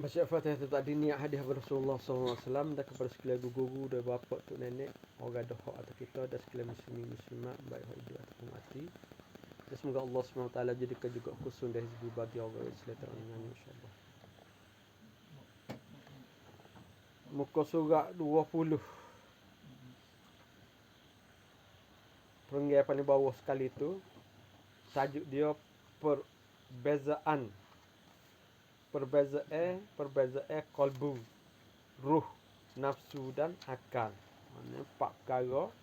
Baca Fatihah tu tadi niat hadiah kepada Rasulullah SAW dan kepada sekalian guru-guru dan bapa tok nenek orang dah hak atas kita dan sekalian muslimin muslimat baik hak hidup ataupun mati. Dan semoga Allah SWT jadikan juga khusus dan hizbi bagi orang Islam dengan insya-Allah. Muka surat 20. Perenggai paling bawah sekali tu tajuk dia perbezaan qalbu, ruh, nafsu dan akal. Maknanya empat perkara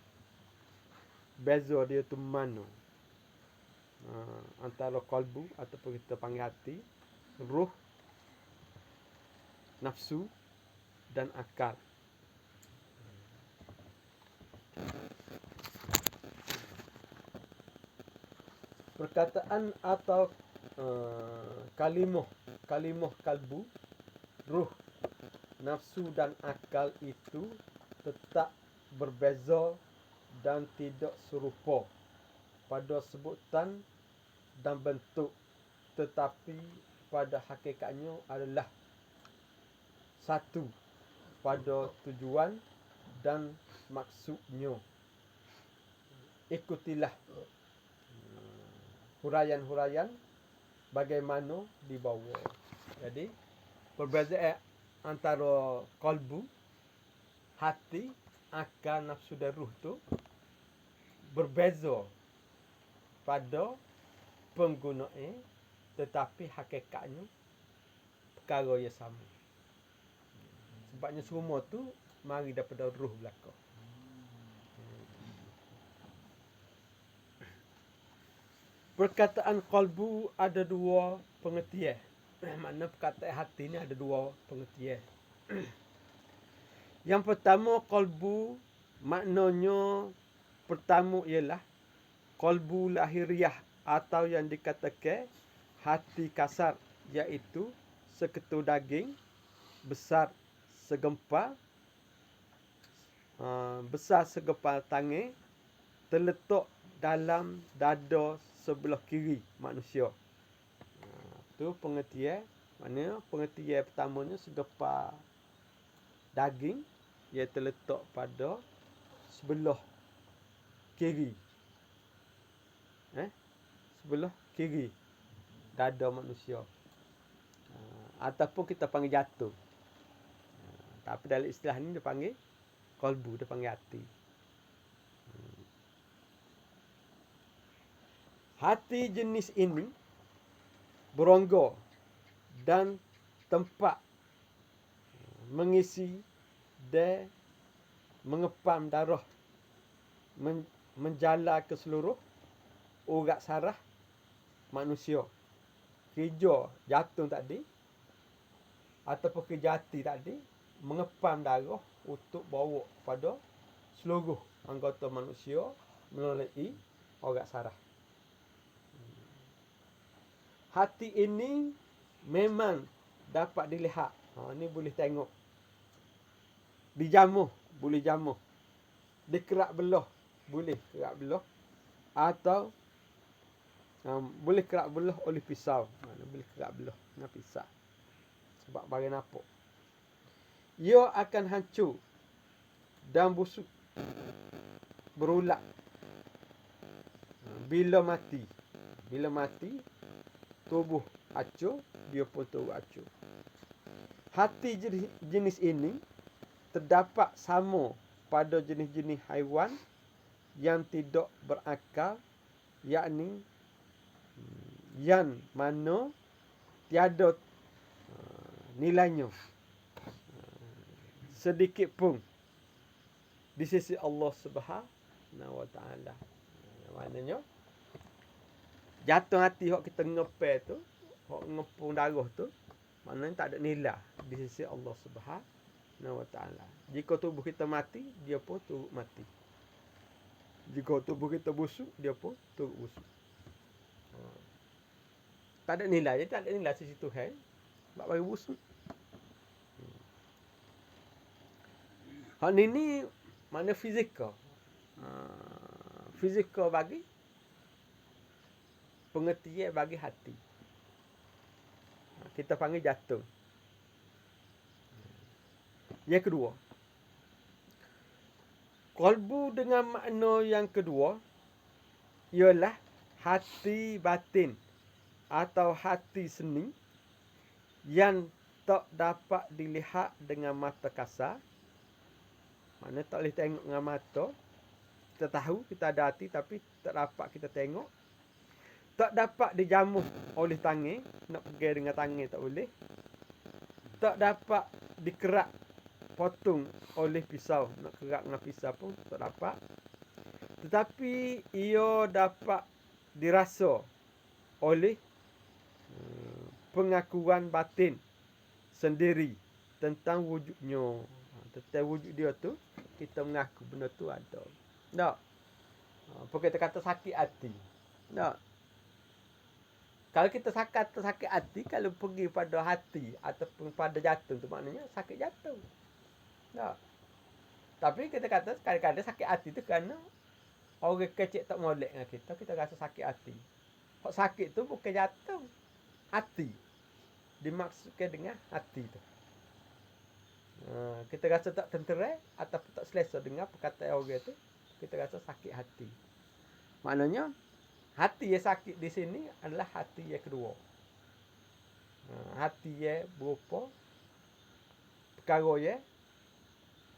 beza dia tu mana. Antara qalbu ataupun kita panggil hati, ruh, nafsu dan akal. Perkataan atau kalimah kalbu, ruh, nafsu dan akal itu tetap berbeza dan tidak serupa pada sebutan dan bentuk, tetapi pada hakikatnya adalah satu pada tujuan dan maksudnya. Ikutilah huraian-huraian bagaimana di bawah. Jadi perbezaan antara qalbu, hati, akal, nafsu dan ruh tu berbeza pada penggunaan, tetapi hakikatnya perkara yang sama. Sebabnya semua tu mari daripada ruh belaka. Perkataan qalbu ada dua pengertian. Makna perkataan hati ni ada dua pengertian. Yang pertama, qalbu maknanya pertama ialah qalbu lahiriah atau yang dikatakan hati kasar, iaitu seketul daging besar segempal tangan terletak dalam dada sebelah kiri manusia. Tu pengertian. Maknanya pengertian pertamanya segepal daging yang terletak pada sebelah kiri. Sebelah kiri dada manusia. Ataupun kita panggil jatuh. Tapi dalam istilah ni dia panggil qalbu, dia panggil hati. Hati jenis ini berongga dan tempat mengisi dan mengepam darah menjala ke seluruh urat saraf manusia. Kerja jantung tadi ataupun kerja hati tadi mengepam darah untuk bawa pada seluruh anggota manusia melalui urat saraf. Hati ini memang dapat dilihat. Ni boleh tengok. Dijamuh, boleh jamuh. Dikerak belah, boleh kerak belah. Atau boleh kerak belah oleh pisau. Boleh kerak belah dengan pisau. Sebab bagi nampak. Ia akan hancur dan busuk, berulat bila mati. Bila mati, tubuh acuh, dia pun turut acuh. Hati jenis ini terdapat sama pada jenis-jenis haiwan yang tidak berakal, yakni yang mana tiada nilainya sedikit pun di sisi Allah Subhanahu Wa Taala. Maknanya jatuh hati hok kita ngepel tu, hok ngepung darah tu, maknanya tak ada nilai di sisi Allah Subhanahu Wa Taala. Jika tubuh kita mati, dia pun turut mati. Jika tubuh kita busuk, dia pun turut busuk. Tak ada nilai, jadi tak ada nilai sisi Tuhan. Sebab bagi busuk. Hal ini mana fizikal. Fizikal bagi pengertian bagi hati. Kita panggil jatuh. Yang kedua, qalbu dengan makna yang kedua ialah hati batin atau hati seni yang tak dapat dilihat dengan mata kasar. Mana tak boleh tengok dengan mata. Kita tahu kita ada hati tapi tak dapat kita tengok. Tak dapat dijamuh oleh tangan. Nak pegang dengan tangan tak boleh. Tak dapat dikerak potong oleh pisau. Nak kerak dengan pisau pun tak dapat. Tetapi ia dapat dirasa oleh pengakuan batin sendiri tentang wujudnya. Tentang wujud dia tu, kita mengaku benda tu ada. Tak? Apa kita kata sakit hati? Tak? Kalau kita sakit hati, kalau pergi pada hati ataupun pada jantung tu maknanya sakit jantung. Tak? Tapi kita kata kadang-kadang sakit hati tu kerana orang kecil tak molek dengan kita rasa sakit hati. Hak sakit tu bukan jantung, hati. Dimaksudkan dengan hati tu. Kita rasa tak tentera ataupun tak selesa dengan perkataan orang tu, kita rasa sakit hati. Maknanya hati yang sakit di sini adalah hati yang kedua. Hati yang berupa perkara yang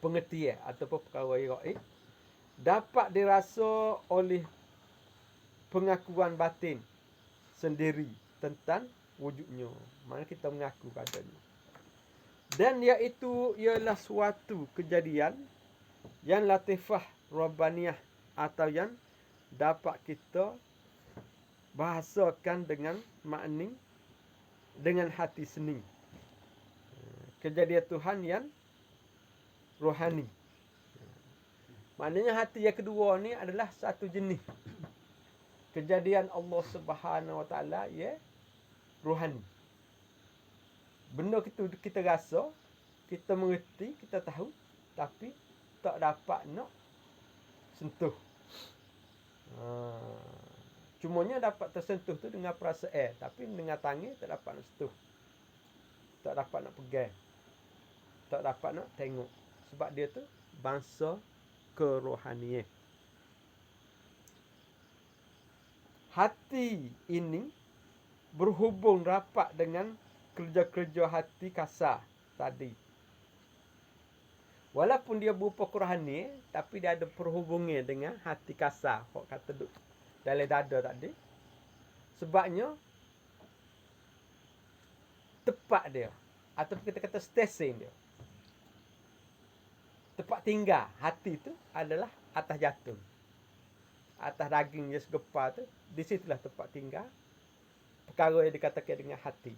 pengertian ataupun perkara yang gaib dapat dirasa oleh pengakuan batin sendiri tentang wujudnya. Mana kita mengaku padanya. Dan iaitu ialah suatu kejadian yang latifah rabbaniyah atau yang dapat kita bahasakan dengan makna dengan hati seni. Kejadian Tuhan yang rohani. Maknanya hati yang kedua ni adalah satu jenis kejadian Allah Subhanahu Wa Taala ya rohani. Benda kita rasa, kita mengerti, kita tahu, tapi tak dapat nak sentuh. Cumanya dapat tersentuh tu dengan perasaan, tapi dengan tangan tak dapat nak sentuh. Tak dapat nak pegang. Tak dapat nak tengok. Sebab dia tu bangsa kerohanian. Hati ini berhubung rapat dengan kerja-kerja hati kasar tadi. Walaupun dia berupa kerohani, tapi dia ada perhubungan dengan hati kasar. Hak kata duk dalam dada tadi. Sebabnya tepat dia. Atau kita kata stesen dia. Tempat tinggal hati tu adalah atas jantung. Atas daging yang segepar tu. Di situlah tempat tinggal perkara yang dikatakan dengan hati.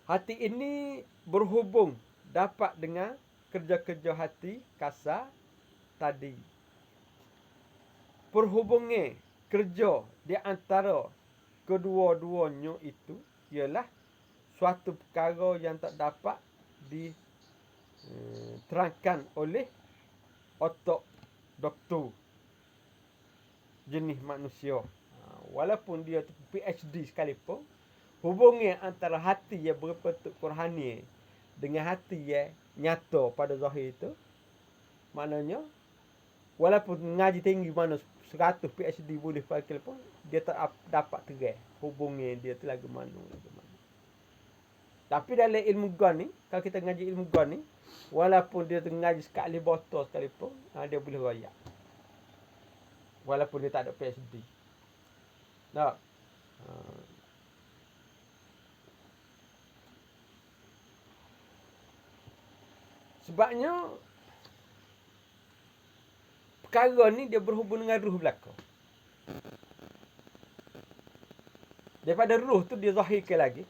Hati ini berhubung dapat dengan kerja-kerja hati kasar tadi. Perhubungan kerja di antara kedua-duanya itu ialah suatu perkara yang tak dapat diterangkan oleh otak doktor jenis manusia. Walaupun dia PhD sekalipun, hubungan antara hati yang berbentuk rohani dengan hati yang nyata pada zahir itu, maknanya walaupun ngaji tinggi mana 100 PhD boleh pakai pun dia tak dapat terai hubungi dia tu lagu mana. Tapi dalam ilmu gon ni, kalau kita ngaji ilmu gon ni, walaupun dia ngaji sekali botol sekalipun, dia boleh royak. Walaupun dia tak ada PhD. Tak. Sebabnya perkara ni dia berhubung dengan ruh belaka. Daripada ruh tu dia zahirkan lagi.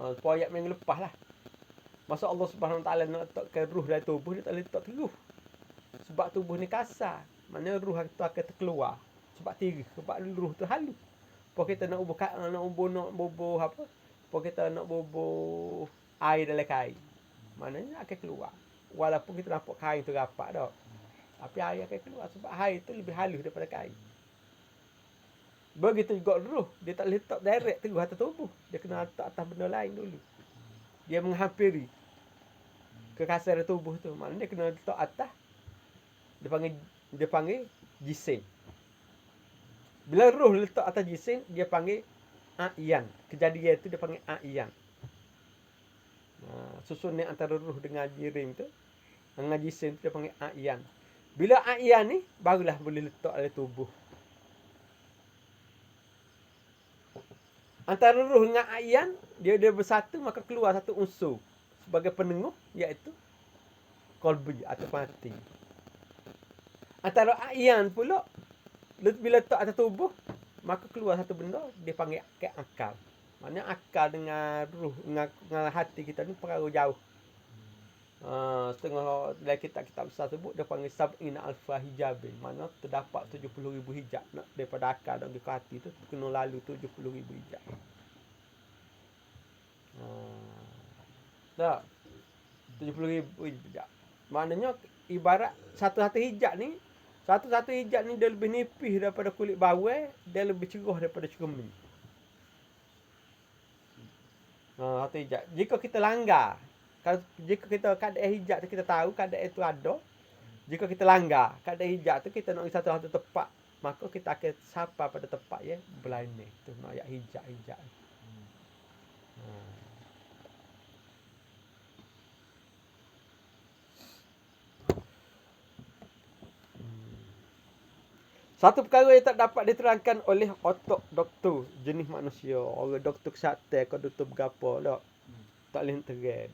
Ayat minggu lepas lah. Masa Allah Subhanahu Wa Taala nak letakkan ruh dari tubuh, dia tak boleh letak ruh. Sebab tubuh ni kasar. Mana ruh tu akan terkeluar. Sebab tiris. Sebab ruh tu halus. Apa kita nak bubuh apa? Apa kita nak bubuh air dalam kain. Maknanya akan keluar. Walaupun kita nampak kain tu rapat dah. Tapi air akan keluar. Sebab air tu lebih halus daripada kain. Begitu juga ruh. Dia tak letak direct terus atas tubuh. Dia kena letak atas benda lain dulu. Dia menghampiri kekasaran tubuh tu. Maknanya dia kena letak atas. Dia panggil jisim. Bila ruh letak atas jisim, dia panggil a'yan. Kejadian tu dia panggil a'yan. Susunan antara ruh dengan jirim tu, dengan jisim tu dia panggil a'yan. Bila a'yan ni, barulah boleh letak dalam tubuh. Antara ruh dengan a'yan, dia bersatu, maka keluar satu unsur sebagai penenguh, iaitu qalbi atau hati. Antara a'yan pula, bila letak atas tubuh, maka keluar satu benda, dia panggil akal. Maknanya akal dengan ruh, dengan hati kita ni pengaruh jauh. Setengah dalam kitab-kitab besar sebut, dia panggil sab'ina alfa hijabin. Mana terdapat 70,000 hijab. Daripada akal dan ke hati tu, kena lalu 70,000 hijab. Tak? 70,000 hijab. Maknanya, ibarat satu-satu hijab ni, dia lebih nipis daripada kulit bawang, dia lebih cerah daripada cermin. Satu hijab. Jika kita langgar, jika kita keadaan hijab tu kita tahu keadaan itu ada, jika kita langgar keadaan hijab tu, kita nak pergi satu tempat, maka kita akan sampai pada tempat ya berlain. Tu nak ayat hijab. Satu perkara yang tak dapat diterangkan oleh otak doktor jenis manusia, orang doktor kesihatan atau doktor berapa tak. Tak boleh terang.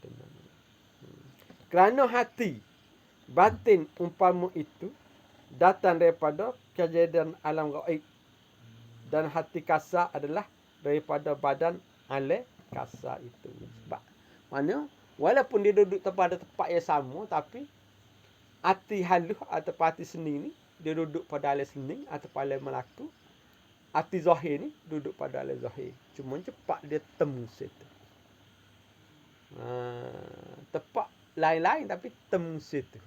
Kerana hati batin umpama itu datang daripada kejadian alam gaib, dan hati kasar adalah daripada badan alam kasar itu. Sebab mana walaupun dia duduk pada tempat yang sama, tapi hati halus atau hati seni ni dia duduk pada alam seni atau alam melaku. Hati zahir ni duduk pada alam zahir. Cuma cepat dia temu situ. Tepat lain-lain tapi temu situ.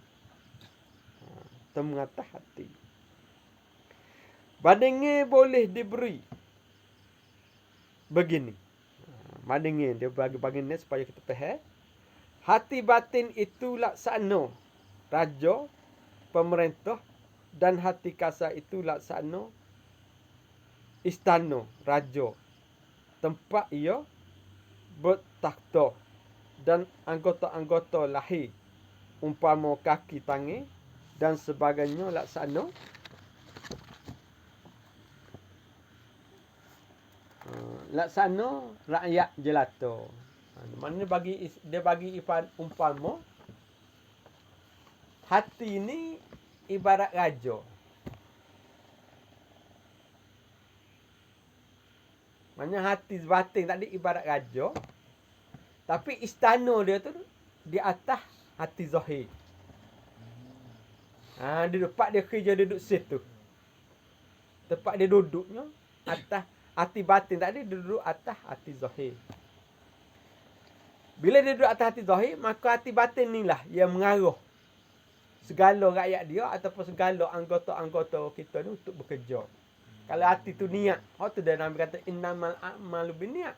Temu atas hati. Bandingnya boleh diberi begini. Bandingnya dia bagi ni supaya kita faham. Hati batin itu laksana raja, pemerintah, dan hati kasar itu laksana istana raja, tempat ia bertakhta, dan anggota-anggota lahir umpama kaki tangan dan sebagainya laksana rakyat jelata. Maknanya dia bagi umpama hati ni ibarat raja. Maknanya hati batin tadi ibarat raja. Tapi istana dia tu di atas hati zahir. Dia tempat dia kerja duduk situ. Tempat dia duduknya atas hati batin tadi duduk atas hati zahir. Bila dia duduk atas hati zahir, maka hati batin ni lah yang mengaruh segala rakyat dia ataupun segala anggota-anggota kita ni untuk bekerja. Kalau hati tu niat, tu dah Nabi kata innamal a'malu binniat.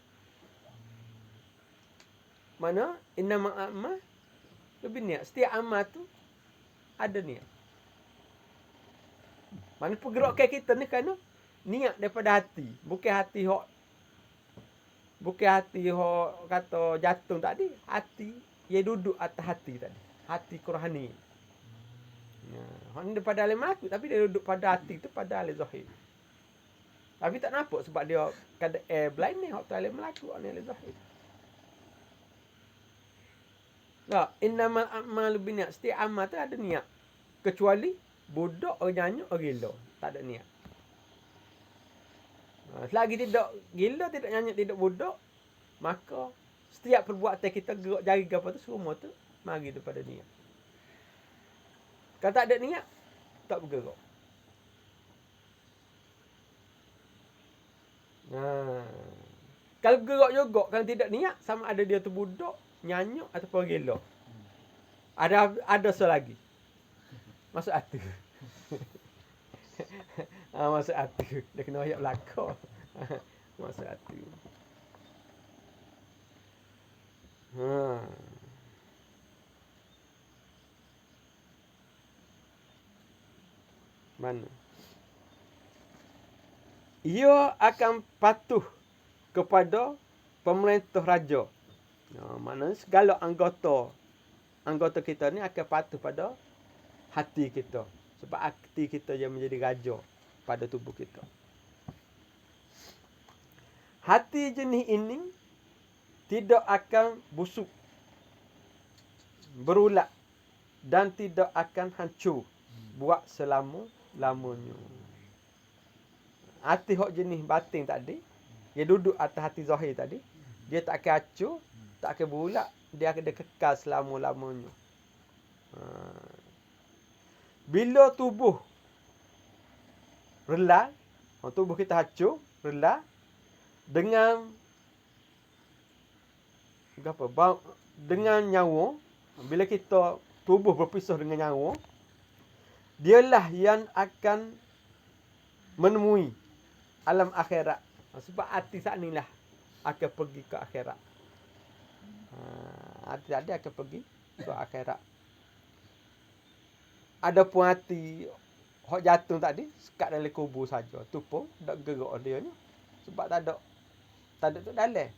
Mana innamal a'malu binniat. Setiap amal tu ada niat. Mana pergerakan kita ni kan niat daripada hati. Bukan hati hok kata jantung tadi. Hati yang duduk atas hati tadi. Hati Qurani. Hak ni daripada alim aku. Tapi dia duduk pada hati tu pada alim zahir. Tapi tak nampak sebab dia kada blind ni. Hak tu alim melaku. Hak ni alim zahir. Tak. Innamal a'malu binniat. Setiap amal tu ada niat. Kecuali budak, orang nyanyi, orang gila. Tak ada niat. Selagi tidak gila, tidak nyanyi, tidak budak, maka setiap perbuatan kita gerak jari ke apa tu, semua tu mari daripada niat. Kalau tak ada niat, tak bergerak. Kalau gerak juga, kalau tidak niat, sama ada dia tu budak, nyanyi ataupun gila. Ada selagi. Masuk hati. Masuk hati. Dia kena ayat belakang. Masuk hati. Mana? Ia akan patuh kepada pemerintah raja. Maknanya segala anggota kita ni akan patuh pada hati kita. Sebab hati kita yang menjadi raja pada tubuh kita. Hati jenis ini tidak akan busuk, berulat dan tidak akan hancur buat selama-lamanya. Hati hok jenis batin tadi, dia duduk atas hati zahir tadi, dia tak akan hancur, tak akan berulat, dia akan kekal selama-lamanya. Bila tubuh rela, tubuh kita hancur, rela, dengan nyawa, bila kita tubuh berpisah dengan nyawa, dialah yang akan menemui alam akhirat. Sebab hati saat inilah akan pergi ke akhirat. Hati tadi akan pergi ke akhirat. Adapun hati hok jatuh tadi sekat dalam kubur saja. Tu pun tak gerak dia ni. Sebab tak ada tu dalam.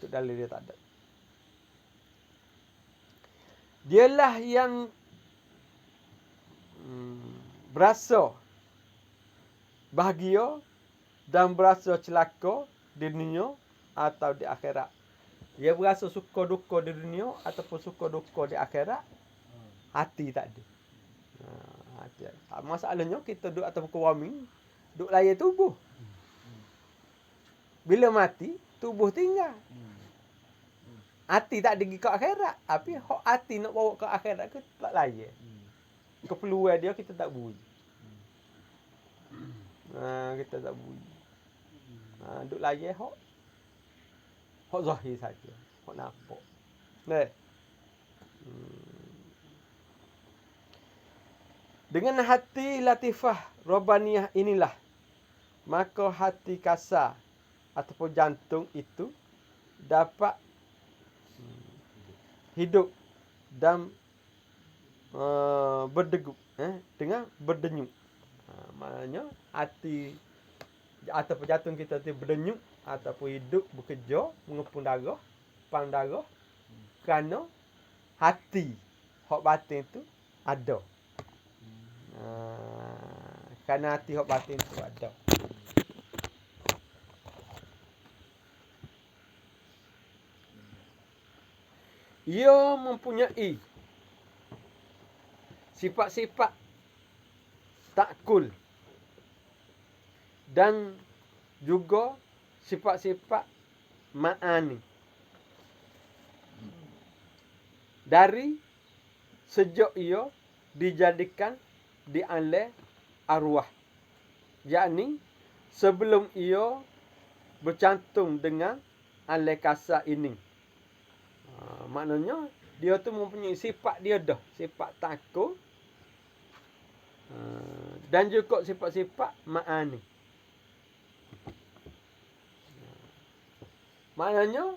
Tu dalam dia tak ada. Dialah yang berasa bahagia dan berasa celaka di dunia atau di akhirat. Dia berasa suka duka di dunia ataupun suka duka di akhirat. Hati tak ada. Hati. Masalahnya kita duduk atas muka bumi, duduk layan tubuh. Bila mati, tubuh tinggal. Hati tak pergi ke akhirat. Tapi hati nak bawa ke akhirat ke tak layan. Keperluan dia kita tak bui. Kita tak bui. Duduk layan hok zahir saja. Hok nampak. Dengan hati latifah Rabbaniyah inilah, maka hati kasar ataupun jantung itu dapat hidup dan berdegup dengan berdenyut. Maknanya hati ataupun jantung kita itu berdenyut ataupun hidup bekerja mengepung darah, pam darah kerana hati hak batin itu ada. Kerana hati hak batin itu ada. Ia mempunyai sifat-sifat takul dan juga sifat-sifat ma'ani. Dari sejak ia dijadikan di alam arwah. Yakni sebelum ia bercantum dengan alam kasar ini. Maknanya dia tu mempunyai sifat dia dah. Sifat takut. Dan juga sifat-sifat ma'ani. Maknanya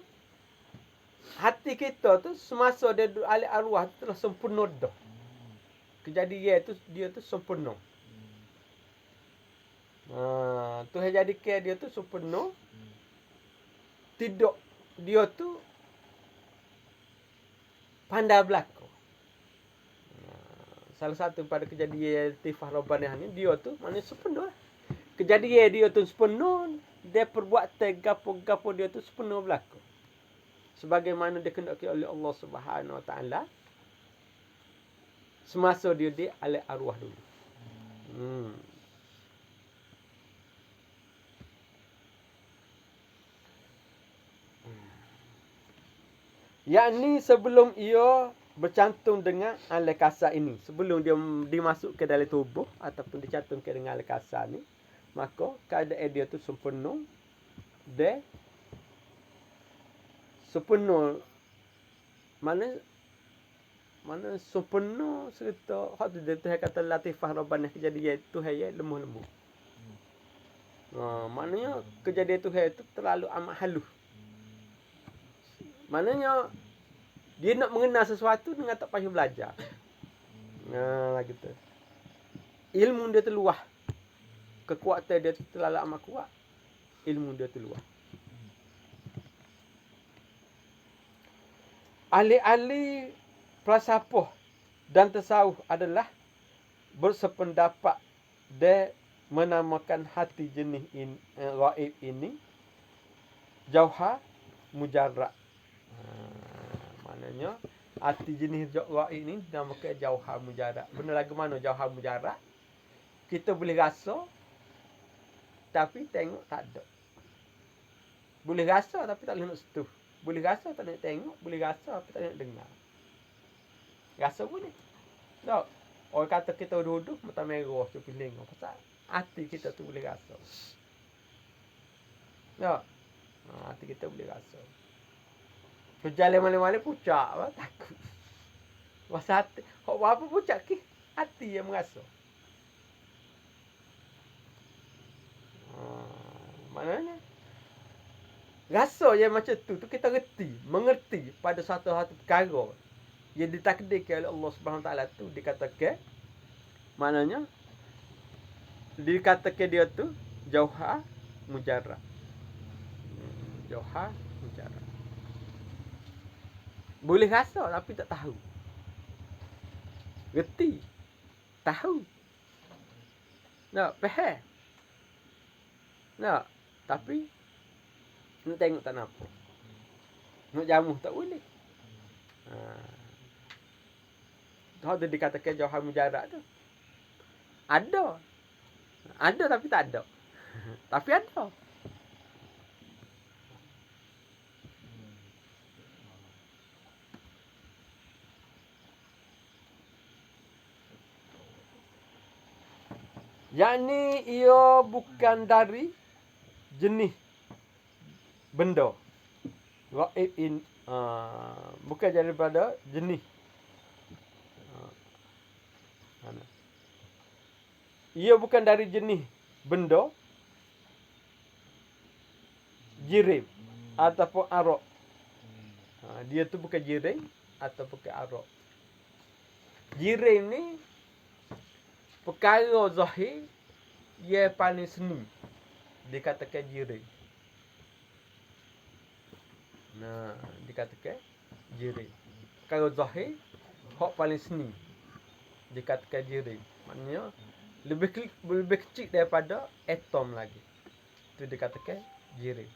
hati kita tu semasa dia duduk alam arwah tu telah sempurna dah. Kejadian tu dia tu sempurna. Tuhan jadikan dia tu sempurna. Tidak dia tu pandai berlaku. Salah satu pada kejadian tifah Rabbaniyah ni, dia tu maknanya sempurna. Kejadian dia tu sempurna, dia perbuatan gapo-gapo dia tu sempurna berlaku. Sebagaimana dikehendaki oleh Allah Subhanahu Wa Taala semasa dia di alam arwah dulu. Yakni sebelum ia bercantum dengan alam kasar ini, sebelum dia dimasuk ke dalam tubuh ataupun dicantumkan dengan alam kasar ni, maka keadaan dia tu sempurna. Dia sempurna mana sempurna serta hak tu dia Tuhan kata latifah Rabbaniyah, kejadian Tuhan ya lemah-lemah. Maknanya kejadian Tuhan itu terlalu amat halus. Maknanya dia nak mengenal sesuatu dengan tak payah belajar. Gitu. Ilmu dia terluah. Kekuatan dia terlalu amat kuat. Ilmu dia terluah. Ahli-ahli falsafah dan tasawuf adalah bersependapat dia menamakan hati jenis ini, gaib ini jauhar mujarrad. Maknanya hati jenis gaib ini dinamakan jauhar mujarrad. Benar lagu mana jauhar mujarrad? Kita boleh rasa tapi tengok tak ada. Boleh rasa tapi tak boleh nak sentuh. Boleh rasa tak nak tengok, boleh rasa tapi tak nak dengar. Rasa boleh. Tak. Orang kata kita duduk mata merah tu pilih pasal hati kita tu boleh rasa. Tak. Hati kita boleh rasa. Berjalan mana-mana pucak apa takut. Pasal hati, apa pucak ke? Hati yang merasa. Maknanya rasa yang macam tu kita mengerti pada satu perkara yang ditakdirkan oleh Allah Subhanahu Wa Taala tu dikatakan, maknanya dikatakan dia tu jauhar mujarrad. Jauhar mujarrad. Boleh rasa tapi tak tahu. Reti. Tahu. Nak faham. Nak tapi nak tengok tak nampak. Nak jamuh tak boleh. Tahu tu dikatakan jauhar mujarrad tu. Ada. Ada tapi tak ada. Tapi ada. Yakni ia bukan dari jenis benda. Gaib in bukan daripada jenis. Ia bukan dari jenis benda jirim ataupun arok. Dia tu bukan jirim ataupun arok. Jirim ni perkara zahir ia paling seni dikatakan jirim. Dikatakan jirim. Perkara zahir hak paling seni dikatakan jirim. Maknanya lebih kecil daripada atom lagi. Itu dikatakan jirim.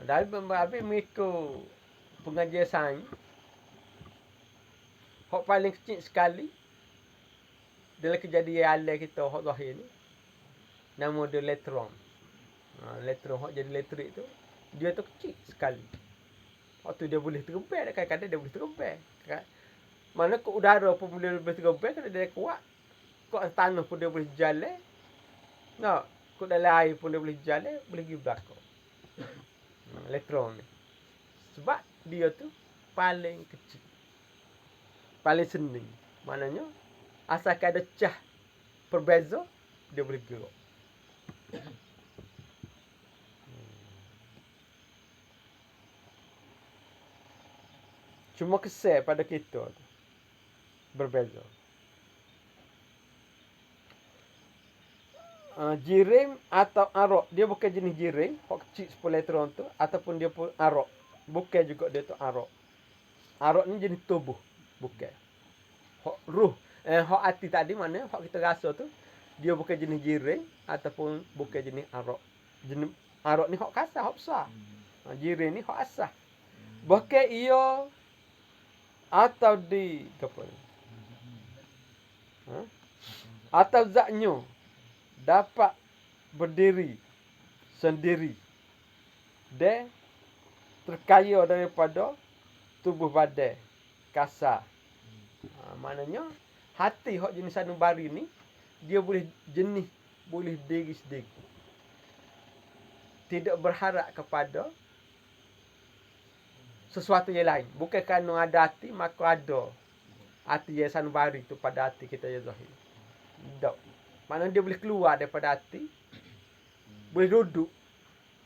Dari habis mengikut pengajian sains, hak paling kecil sekali dalam kejadian alam kita hak zahir ni, nama dia elektron. Elektron hak jadi elektrik tu, dia tu kecil sekali. Hak tu dia boleh terbang, kadang-kadang dia boleh terbang. Mana ke udara pun boleh terbang, kalau dia kuat. Kok tanah pun dia boleh jalan. Kok dalam air pun dia boleh jalan, boleh pergi belakang. Elektron ni. Sebab dia tu paling kecil. Paling seni. Maknanya asalkan ada cah perbeza, dia boleh gerak. Cuma kesan pada kita tu berbeza. jirim atau arok. Dia bukan jenis jirim, hok kecil 10 elektron tu, ataupun dia pun arok. Bukan juga dia tu arok. Arok ni jenis tubuh, bukan. Hok ruh, hok hati tadi mana, hok kita rasa tu, dia bukan jenis jirim ataupun bukan jenis arok. Jenis arok ni hok kasar, hok besar. Jirim ni hok asah. Bukan ia atau di apa? Atau zatnya dapat berdiri sendiri dan terkaya daripada tubuh badan kasar. Maknanya hati hak jenis sanubari ni dia boleh jenis, boleh diri sendiri. Tidak berharap kepada sesuatu yang lain. Bukan kerana ada hati maka ada hati yang sanubari tu pada hati kita yang zahir. Tak. Maknanya dia boleh keluar daripada hati, boleh duduk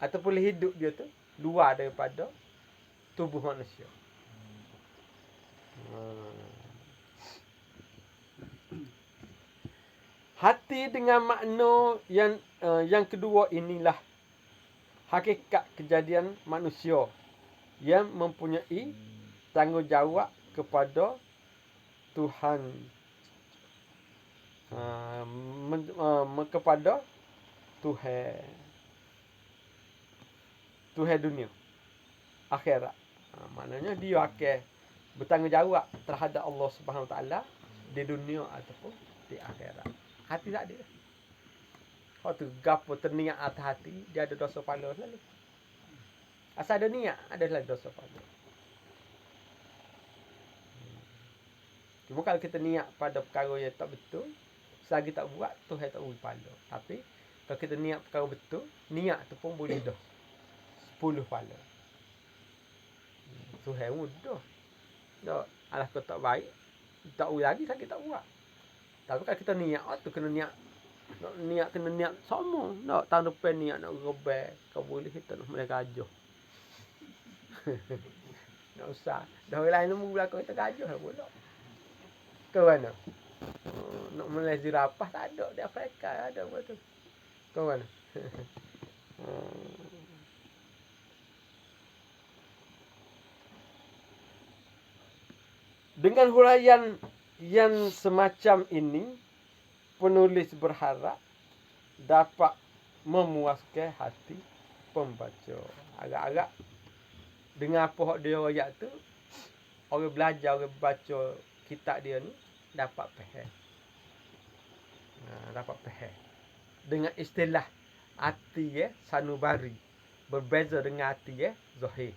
atau boleh hidup dia tu luar daripada tubuh manusia. Hati dengan makna yang kedua inilah hakikat kejadian manusia yang mempunyai tanggungjawab kepada Tuhan, kepada Tuhan dunia akhirat. Maknanya dia akan bertanggungjawab terhadap Allah Subhanahu Wa Taala di dunia ataupun di akhirat. Hati tak dia. Kalau tu gapo terniat atas hati, dia ada dosa pahala selalu. Asal ada niat, adalah dosa pahala. Cuma kalau kita niat pada perkara yang tak betul, selagi tak buat, Tuhan tak beri pahala. Tapi kalau kita niat perkara betul, niat tu pun boleh dah 10 pahala. Tuhan mudah. Tak, alah kau tak baik, tak beri lagi selagi tak buat. Tapi kalau kita niat, tu kena niat. Kena niat sama. Tak, tahun depan niat nak rebel. Kau boleh kita nak mulai gajah. Tak usah. Dah orang lain nombor belakang kita gajah lah pula. Kau mana? Nak mulai zirapah tak ada. Di Afrika ada apa tu. Kau mana? Dengan huraian yang semacam ini, penulis berharap dapat memuaskan hati pembaca. Agak-agak dengan apa dia ayat tu, orang belajar, orang baca kitab dia ni dapat faham. Dapat faham. Dengan istilah hati sanubari berbeza dengan hati zahir.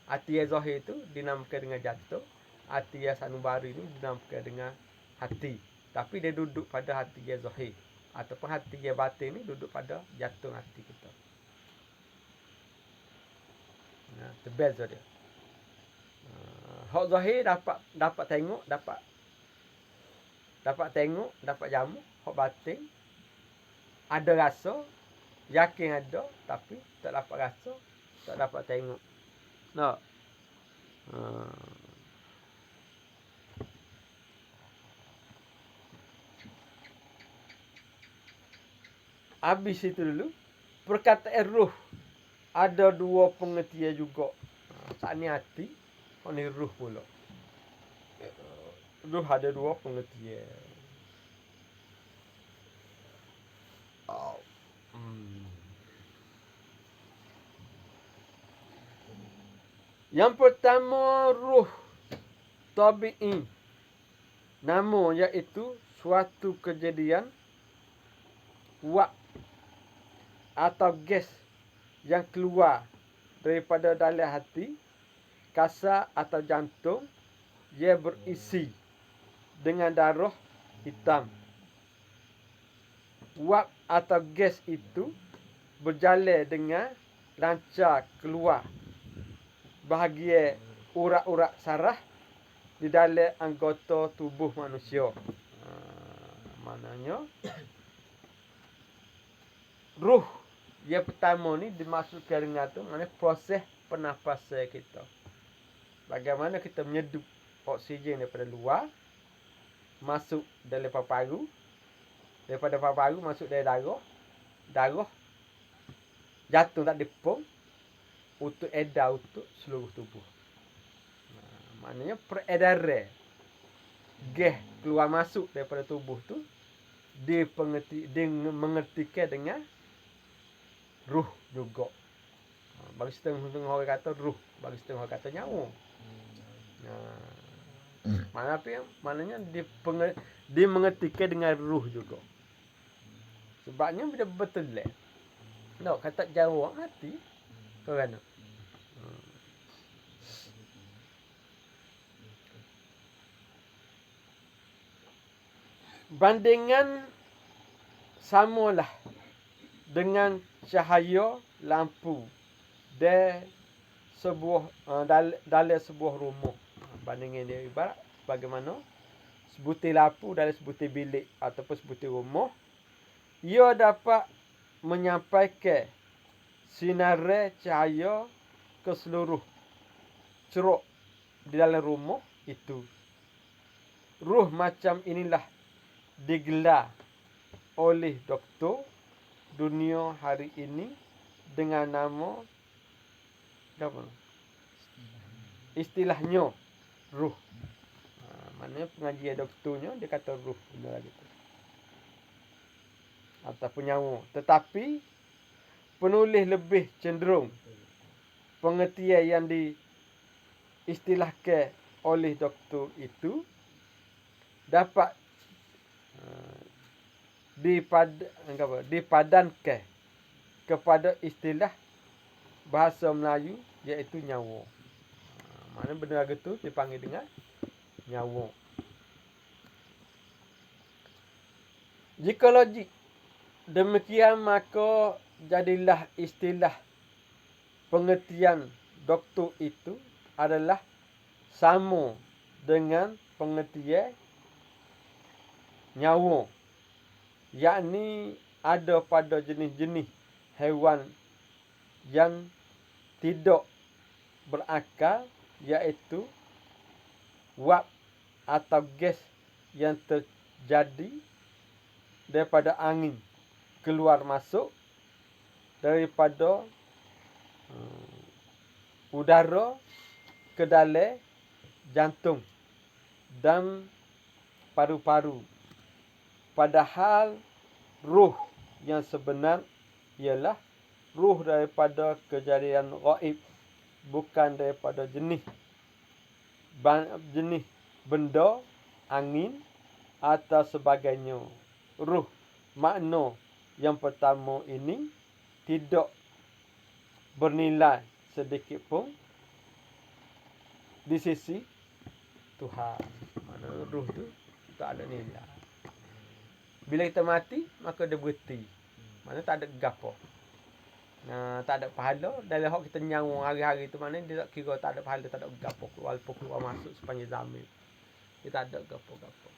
Hati zahir tu dinamakan dengan jatuh. Hati sanubari ni dinamakan dengan hati. Tapi dia duduk pada hati zahir. Ataupun hati batin ni duduk pada jatuh hati kita. Terbeza dia. Hak zahir dapat tengok, dapat tengok, dapat jamu. Hak batin ada rasa, yakin ada, tapi tak dapat rasa, tak dapat tengok. Tak. Habis itu dulu. Perkataan ruh ada dua pengertian juga. Saat ni hati, ni ruh pula. Ruh ada dua pengertian. Yang pertama ruh tabi'i. Nama iaitu suatu kejadian wak atau gas yang keluar daripada dalam hati, kasar atau jantung, ia berisi dengan darah hitam. Wak atau gas itu berjalan dengan lancar keluar bahagian urat-urat saraf di dalam anggota tubuh manusia. Maknanya ruh yang pertama ni dimaksudkan dengan tu maknanya proses pernafasan kita. Bagaimana kita menyedup oksigen daripada luar masuk dalam paru-paru, daripada paru-paru masuk dalam darah, darah jatuh tak dipung untuk edar untuk seluruh tubuh. Maknanya peredaran gas keluar masuk daripada tubuh tu mengertikan dengan ruh juga. Bagi setengah orang kata ruh, bagi setengah orang kata nyawa. Maknanya dia mengertikan dengan ruh juga. Sebabnya bila betul lah. No, kata Jawa mati. Kerana bandingan samalah dengan cahaya lampu di sebuah dalam sebuah rumah. Bandingan dia ibarat bagaimana sebutir lampu dalam sebutir bilik ataupun sebutir rumah, ia dapat menyampaikan sinar cahaya ke seluruh ceruk di dalam rumah itu. Ruh macam inilah digelar oleh doktor dunia hari ini dengan nama apa? Istilahnya ruh. Maknanya pengajian doktornya dia kata ruh benda gitu. Ataupun nyawa. Tetapi penulis lebih cenderung pengertian yang diistilahkan oleh doktor itu dapat dipadankan kepada istilah bahasa Melayu iaitu nyawa. Mana benda gitu dipanggil dengan nyawa. Jika logik demikian, maka jadilah istilah pengertian doktor itu adalah sama dengan pengertian nyawa, yakni ada pada jenis-jenis haiwan yang tidak berakal, iaitu wap atau gas yang terjadi daripada angin keluar masuk daripada udara ke dalam jantung dan paru-paru. Padahal ruh yang sebenar ialah ruh daripada kejadian gaib, bukan daripada jenis benda, angin atau sebagainya. Ruh makna yang pertama ini tidak bernilai sedikit pun di sisi Tuhan. Mana ruh tu tak ada nilai. Bila kita mati, maka dia berhenti. Mana tak ada gapo. Tak ada pahala. Dalam hak kita nyawa hari-hari tu, mana dia tak kira tak ada pahala, tak ada gapo. Walaupun keluar masuk sepanjang zaman. Dia tak ada gapo-gapo.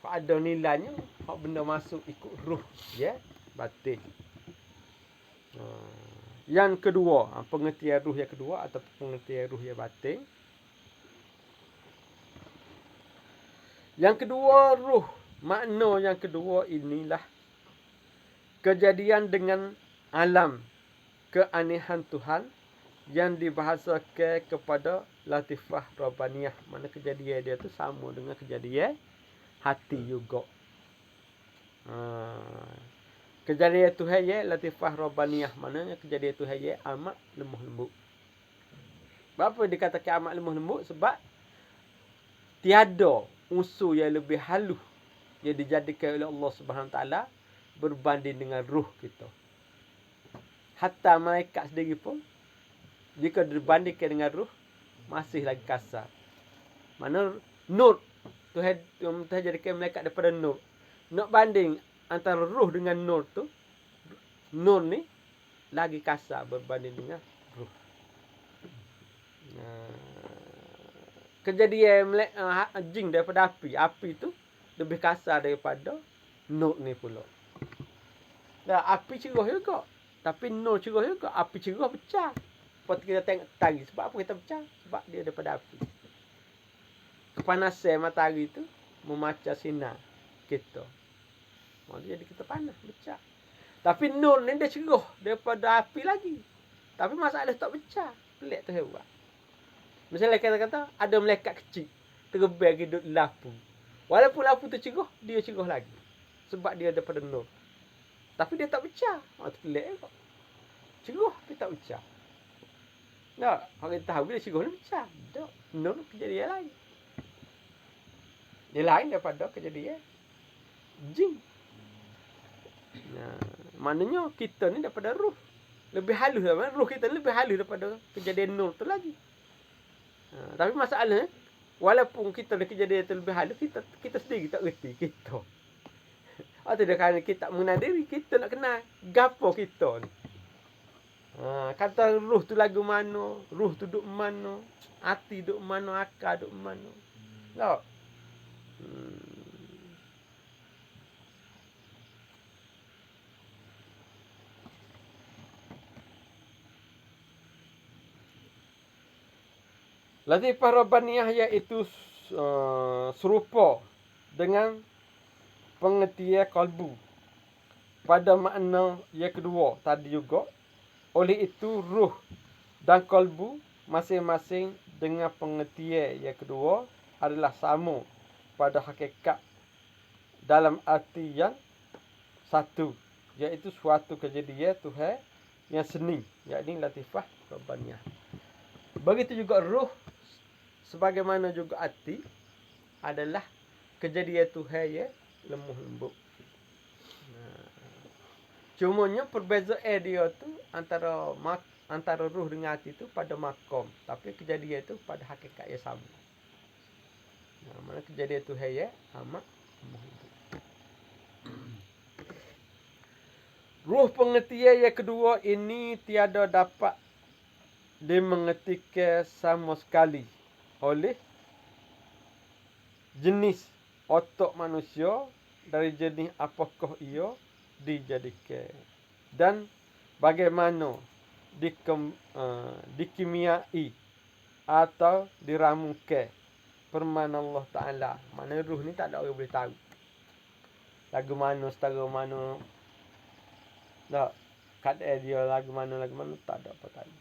Kalau ada nilainya, hak benda masuk ikut ruh. Ya, batin. Yang kedua, pengertian ruh yang kedua atau pengertian ruh yang batin. Yang kedua, ruh. Makna yang kedua inilah kejadian dengan alam keanehan Tuhan yang dibahasakan kepada latifah rabbaniyah. Mana kejadian dia tu sama dengan kejadian hati juga. Kejadian Tuhan ya latifah rabbaniyah. Maknanya kejadian Tuhan ya amat lemah lembut. Kenapa dikatakan amat lemah lembut? Sebab tiada unsur yang lebih halus yang dijadikan oleh Allah Subhanahu Taala berbanding dengan ruh kita. Hatta malaikat sendiri pun jika dibandingkan dengan ruh masih lagi kasar. Mana nur Tuhan jadikan malaikat daripada nur. Nak banding antara ruh dengan nur tu, nur ni lagi kasar berbanding dengan ruh. Kejadian jin daripada api. Api tu lebih kasar daripada nur ni pula. Dah api cerah juga. Tapi nur cerah juga. Api cerah pecah. Lepas kita tengok matahari. Sebab apa kita pecah? Sebab dia daripada api. Kepanasan matahari tu memancar sinar kita. Jadi kita panas, pecah. Tapi nur ni dia cerah daripada api lagi. Tapi masalah tak pecah. Pelik tu hebat. Misalnya kata-kata ada malaikat kecil terbang hidup lampu. Walaupun lampu tu cerah, dia cerah lagi. Sebab dia daripada nur. Tapi dia tak pecah. Tu pelik kok. Cerah dia tak pecah. Tak, orang tahu bila cerah ni pecah. Tak, nur kejadian lain. Dia lain daripada kejadian jin. Nah, maknanya kita ni daripada ruh. Lebih halus lah. Ruh kita ni lebih halus daripada kejadian nur tu lagi. Tapi masalahnya, walaupun kita ada kejadian tu lebih halus, kita sendiri tak reti kita. Atau dia kerana kita tak mengenal diri, kita nak kenal gapo kita ni. Kata ruh tu lagu mana, ruh tu duduk mana, hati duduk mana, akal duduk mana. Tak? Latifah Rabbaniyah iaitu serupa dengan pengertian kalbu pada makna yang kedua tadi juga. Oleh itu ruh dan kalbu masing-masing dengan pengertian yang kedua adalah sama pada hakikat dalam arti yang satu, iaitu suatu kejadian Tuhan yang seni, yakni Latifah Rabbaniyah. Begitu juga ruh sebagaimana juga hati adalah kejadian Tuhan yang lemah lembut. Cumanya perbezaan dia tu antara ruh dengan hati tu pada makom, tapi kejadian tu pada hakikat yang sama. Mana kejadian Tuhan yang amat lemah lembut. Ruh pengertian yang kedua ini tiada dapat dimengertikan sama sekali oleh jenis otak manusia dari jenis apakah ia dijadikan dan bagaimana dikimiai atau diramukan firman Allah Ta'ala. Mana ruh ni tak ada orang boleh tahu lagu mana, setara mana, tak, kadang dia lagu mana tak ada apa tahu.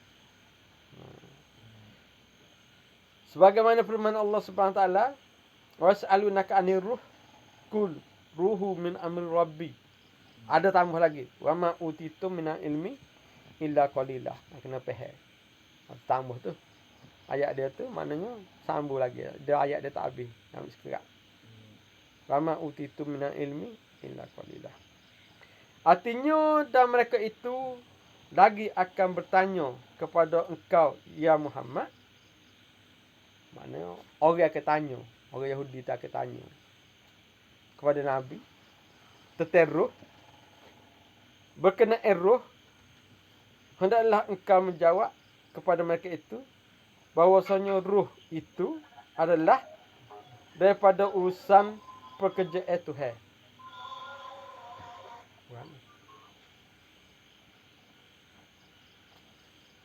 Sebagaimana firman Allah Subhanahu Wa Taala, was'alunaka 'anir ruh kul ruhu min amri rabbi. Ada tambah lagi, wa ma utitum minal ilmi illa qalila. Kena faham. Tambah tu. Ayat dia tu maknanya sambung lagi. Dia ayat dia tak habis, ambil sekerat. Wa ma utitum minal ilmi illa qalila. Artinya dan mereka itu lagi akan bertanya kepada engkau ya Muhammad. Maknanya orang akan tanya, orang Yahudi tak akan tanya kepada Nabi tentang ruh. Berkenaan ruh, hendaklah engkau menjawab kepada mereka itu bahwasanya ruh itu adalah daripada urusan pekerjaan Tuhan.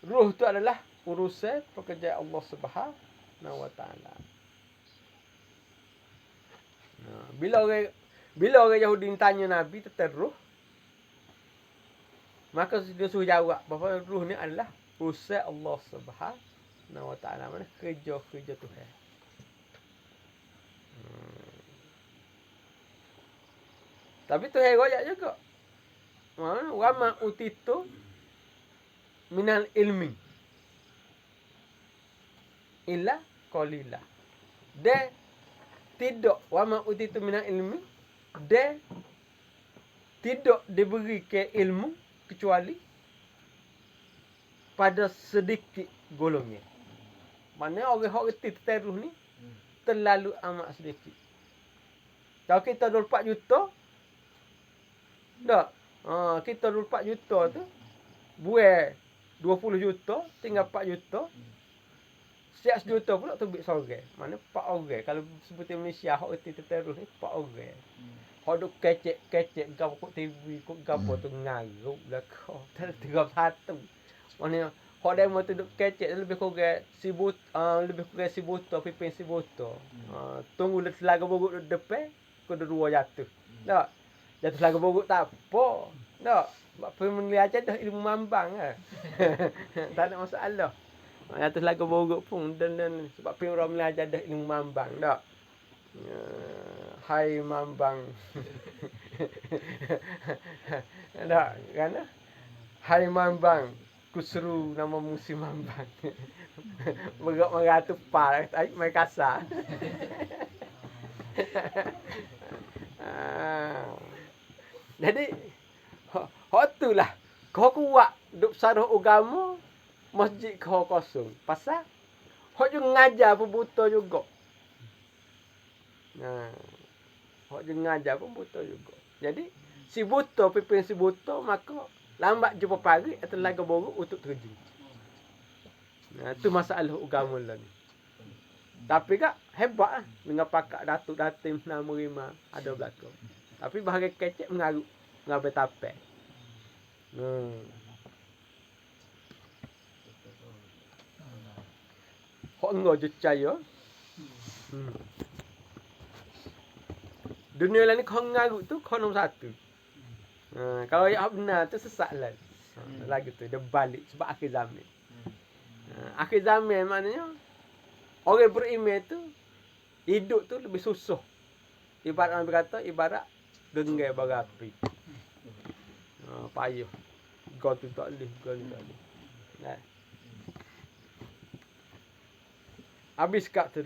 Ruh itu adalah urusan pekerjaan Allah Subhanahu Wa Taala. Bila orang Yahudi tanya Nabi tentang ruh, maka dia suruh jawab bahawa ruh ni adalah urusan Allah Subhanahu Wa Taala, mana kerja-kerja Tuhan. Tapi Tuhan royak juga. Wa ma utitu minal ilmi illa qalila. Dia tidak wa ma utitu minal ilmi, dia tidak diberi ke ilmu kecuali pada sedikit golongnya. Mana orang reti tentang ruh ni terlalu amat sedikit. Kalau kita 24 juta, tak? Kita 24 juta tu buat 20 juta, tinggal 4 juta. Setiap sejuta pula tu ambil seorang. Mana 4 orang. Kalau sebutin Malaysia, hak reti tentang ruh ni 4 orang. Hak duk kecek-kecek gapo kok TV, kok gapo tu ngaruk dah kau. Tak ada 31. Mana hak demo tu duk kecek lebih kurang 1000, lebih kurang 1000 pipin 1000. Tunggu selaga borok depan, kau 2 jatuh. Tak? Jatuh selaga borok tak apa. Tak? Sebab pemulia aja dah ilmu mambang lah. Tak ada masalah. Atas lagu borok pun dan sebab pemulia aja dah ilmu mambang dak. Hai mambang. Dak kan? Hai mambang, ku seru nama musim mambang. Bergerak meratu par, mai kasar. Jadi hak itulah kau kuat duk saruh agama masjid kau kosong. Pasal hak juga ngajar pun buta juga. Hak juga ngajar pun buta juga. Jadi si buta pimpin si buta maka lambat jumpa pagi atau lagu borok untuk terjun. Itu masalah agama lah ni. Tapi kak hebat lah. Dengan pakak datuk datim nama rima ada belakang. Tapi bahagian kecek mengarut. Mengambil tapek. Hak engkau je percaya. Dunia lain ni kau mengarut tu kau nombor satu. Kalau yang benar tu sesat lah. Lagu tu dia balik sebab akhir zaman. Akhir zaman maknanya orang beriman tu hidup tu lebih susah. Ibarat orang berkata ibarat genggai bara api. Payah. Kau tu tak boleh, kau tu tak boleh. Habis kat tu.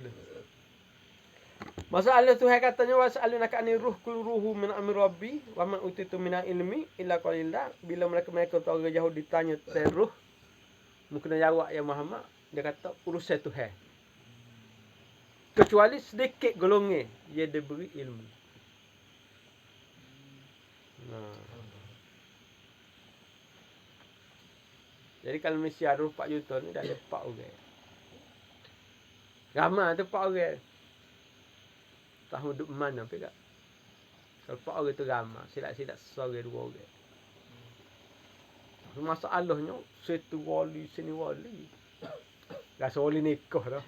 Masalah Tuhan katanya was'alunaka anir ruh kul ruhu min amri rabbi wa man utitu min ilmi illa qalila. Bila mereka tu orang Yahudi ditanya tentang ruh, mungkin jawab ya Muhammad, dia kata urusan Tuhan. Kecuali sedikit golongan dia diberi ilmu. Jadi kalau Malaysia ada 4 juta ni dah ada 4 orang. Ramai tu 4 orang. Tahu duduk mana pun tak. Kalau 4 orang tu ramai. Silap-silap seorang 2 orang. Masalahnya, situ wali, sini wali. Rasa wali nikah dah.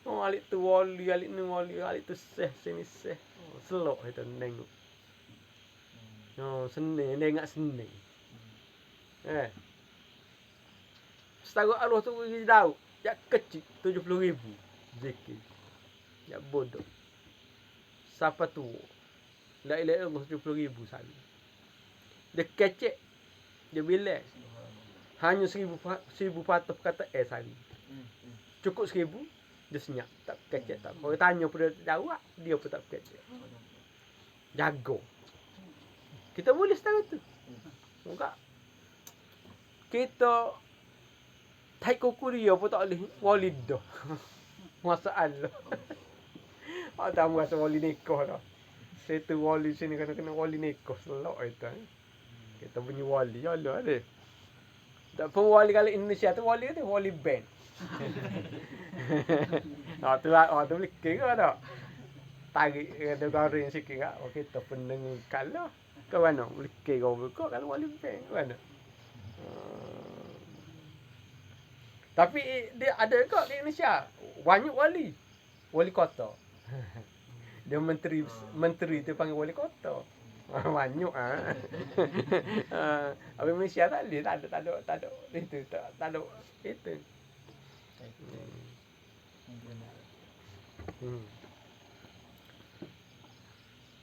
Alik tu wali, alik ni wali, alik tu seh, sini seh. Selok itu tengok. Senang, dia ingat senang. Setara Allah tu pergi Daud. Yang kecil, 70,000 zikir. Yang bodoh. Siapa tu? La ilaha illallah 70,000 sana. Dia kecek. Dia bilang. Hanya 1,000 patah kata sana. Cukup 1,000. Dia senyap. Tak kecek tak. Kalau tanya pun dia jawab. Dia pun tak kecek. Jaga. Kita boleh setara tu. Enggak. Kita tak kuku dia pun tak boleh wali dah. Masalah. Tak merasa wali nikah dah. Situ wali sini kena wali nikah. Selok itu. Kita punya wali. Allah ada. Tak pun wali kalau Indonesia tu wali tu wali band. Tu boleh kira tak? Tarik ada garing sikit tak? Kita pendengar kalau. Ke mana? Boleh kira kau kalau wali band. Ke mana? Tapi dia ada juga di Indonesia. Banyak wali. Wali kota. Dia menteri tu panggil wali kota. Banyak Habis Malaysia tak boleh. Tak ada. Itu tak ada. Itu.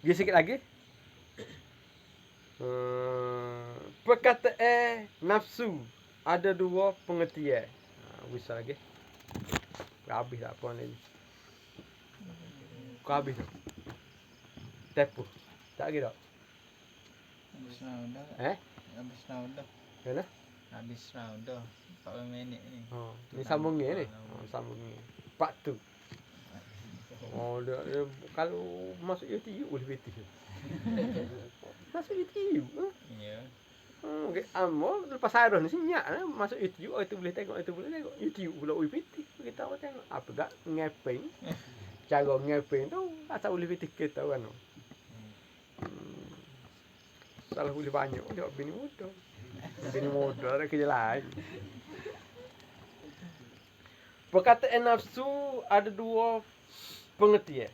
Dia sikit lagi. Perkataan nafsu ada 2 pengertian. Bisa lagi. Habis tak apa ni. Kau habis tak? Tepu. Tak lagi tak? Habis now dah. Habis now dah. Kenapa? Habis now dah. 40 minit ni. Ni sambungnya ni. Sambungnya. Part 2. Dia kalau masuk YouTube boleh betul. Masuk YouTube. Ya. Okay. Lepas Sarah ni senyap masuk YouTube. Itu boleh tengok. YouTube pula UPT. Kita orang tengok. Apa tak? Ngeping. Cara ngeping tu asal boleh betul kita kan. Salah boleh banyak. Dia bini muda. Bini muda ada kerja lain. Perkataan nafsu ada 2 pengertian.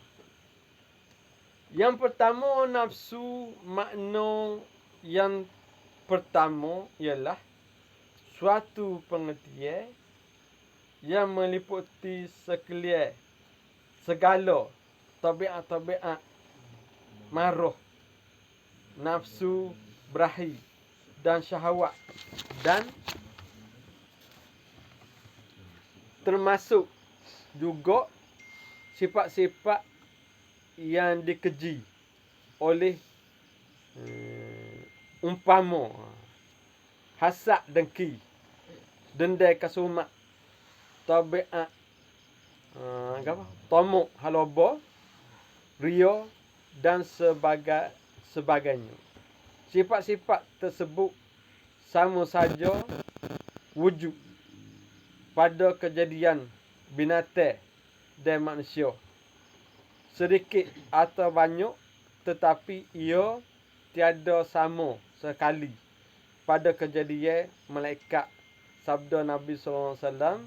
Yang pertama nafsu makna yang pertama ialah suatu pengertian yang meliputi sekalian segala tabiat-tabiat maruh, nafsu, berahi dan syahwat, dan termasuk juga sifat-sifat yang dikeji oleh umpama hasad, dengki, dendai, kasumat, tabiat tomuk, haloba, ria dan sebagainya. Sifat-sifat tersebut sama saja wujud pada kejadian binatang dan manusia, sedikit atau banyak, tetapi ia tiada sama sekali pada kejadian malaikat. Sabda Nabi SAW,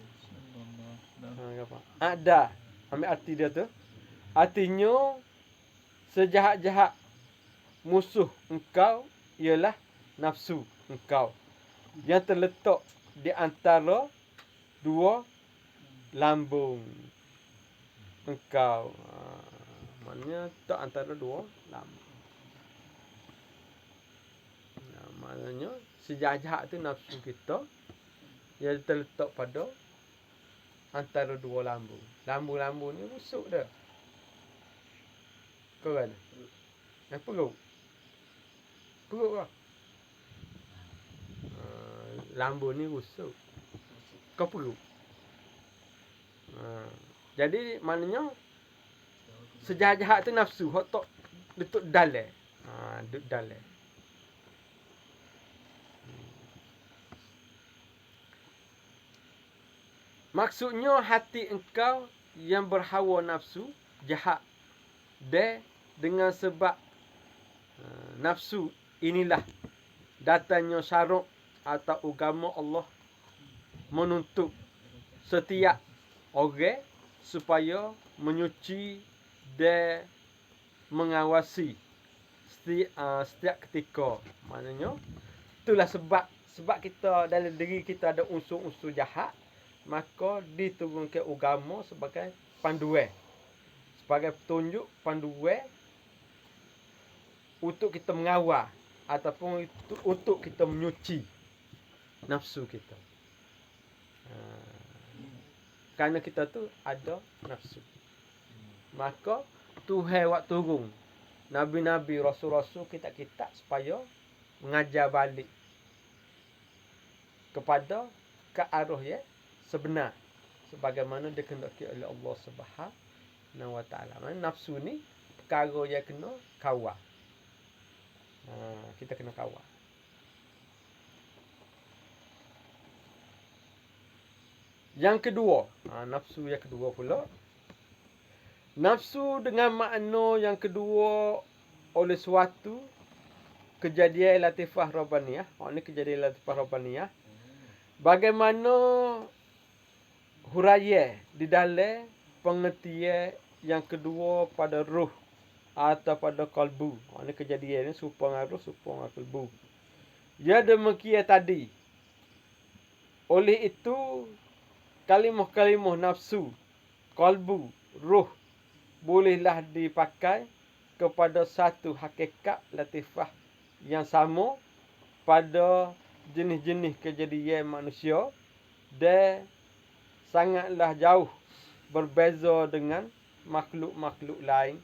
ada, ambil arti dia tu, artinya sejahat-jahat musuh engkau ialah nafsu engkau yang terletak di antara dua lambung engkau. Maknanya tak antara dua lambung. Maknanya sejahat-jahat tu nafsu kita yang terletak pada antara dua lambung. Lambung-lambung ni busuk dah. Kau kan? Yang perut. Perut lah. Lambung ni busuk. Kau perut. Jadi maknanya sejahat-jahat tu nafsu. Hak tak letak dalam. Duduk dalam. Maksudnya hati engkau yang berhawa nafsu jahat. Dengan sebab nafsu inilah datangnya syarak atau agama Allah menuntut setiap orang supaya menyuci dan mengawasi setiap ketika. Maknanya itulah sebab kita dalam diri kita ada unsur-unsur jahat, maka diturunkan agama sebagai panduan, sebagai petunjuk panduan untuk kita mengawal ataupun untuk kita menyuci nafsu kita. Kerana kita tu ada nafsu, maka Tuhan buat turun Nabi-Nabi, Rasul-Rasul, kitab-kitab supaya mengajar balik kepada ke arah yang sebenar sebagaimana dikehendaki oleh Allah Subhanahu Wa Taala. Nafsu ni perkara yang kena kawal. Kita kena kawal. Yang kedua, nafsu yang kedua pula. Nafsu dengan makna yang kedua oleh suatu kejadian latifah rabbaniyah. Ini kejadian latifah rabbaniyah. Bagaimana huraian di dalam pengertian yang kedua pada ruh atau pada kalbu. Ini kejadian ini serupa dengan ruh, serupa dengan kalbu. Ya demikian tadi. Oleh itu, kalimah-kalimah nafsu, kalbu, ruh bolehlah dipakai kepada satu hakikat latifah yang sama pada jenis-jenis kejadian manusia dan sangatlah jauh berbeza dengan makhluk-makhluk lain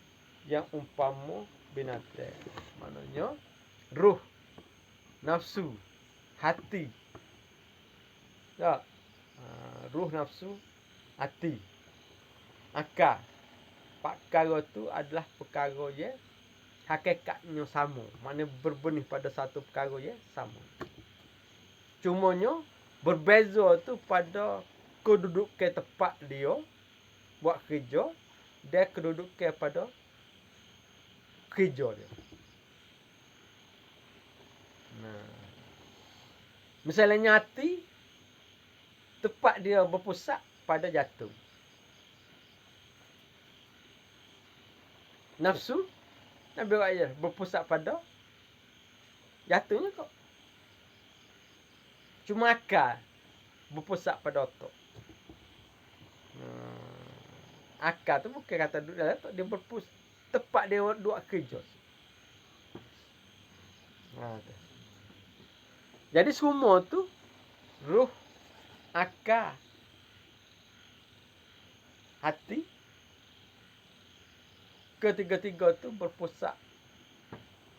yang umpama binatang. Maknanya ruh, nafsu, hati. Tak? Ruh, nafsu, hati, akal. Perkara tu adalah perkara yang hakikatnya sama. Maknanya berbenih pada satu perkara yang sama. Cumanya berbeza tu pada kedudukan tempat dia buat kerja dan kedudukan pada kerja dia. Misalnya hati, tempat dia berpusat pada jantung. Nafsu, Nabi Raya berpusat pada Jatuhnya kok cuma akal berpusat pada otak. Akal tu bukan kata duduk dalam otak, dia berpusat tepat dia buat kerja. Tu. Jadi semua tu ruh, akal, hati, ketiga-tiga tu berpusat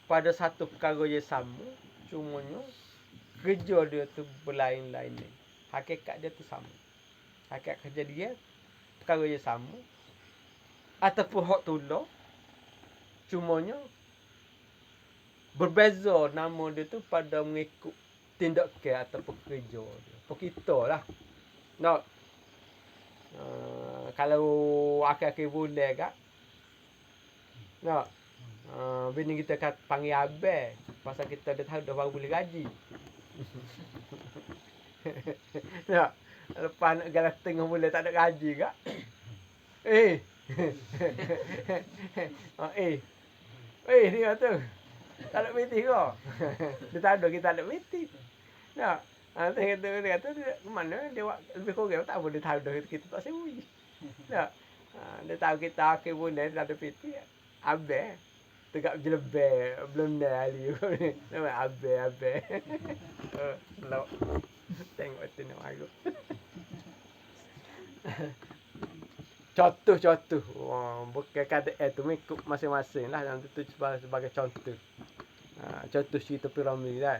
pada satu perkara yang sama, cumanya kerja dia tu berlain-lain. Hakikat dia tu sama. Hakikat kejadian perkara yang sama ataupun hak tolak, cumanya berbeza nama dia tu pada mengikut tindakan ataupun kerja dia. Apa kita lah. Nak kalau akhir-akhir bulan kak, nak bini kita panggil abang pasal kita dah tahu dah baru boleh gaji. Nak lepas nak galah tengah bulan tak ada gaji kak. Dia tu tak ada meeting kau. Dia tak ada, kita ada meeting. Nak dia kata mana dia lebih kurang tak boleh tahu dah kita tak sembunyi. Nak dia tahu kita akhir bulan tak ada meeting. Abang tegak jelebel belum dah ali. Nama abang. Slow. Tengok tu nak aku. Contoh. Bukan kata tu mengikut masing-masing lah. Yang tu sebagai contoh. Contoh cerita piramid lah.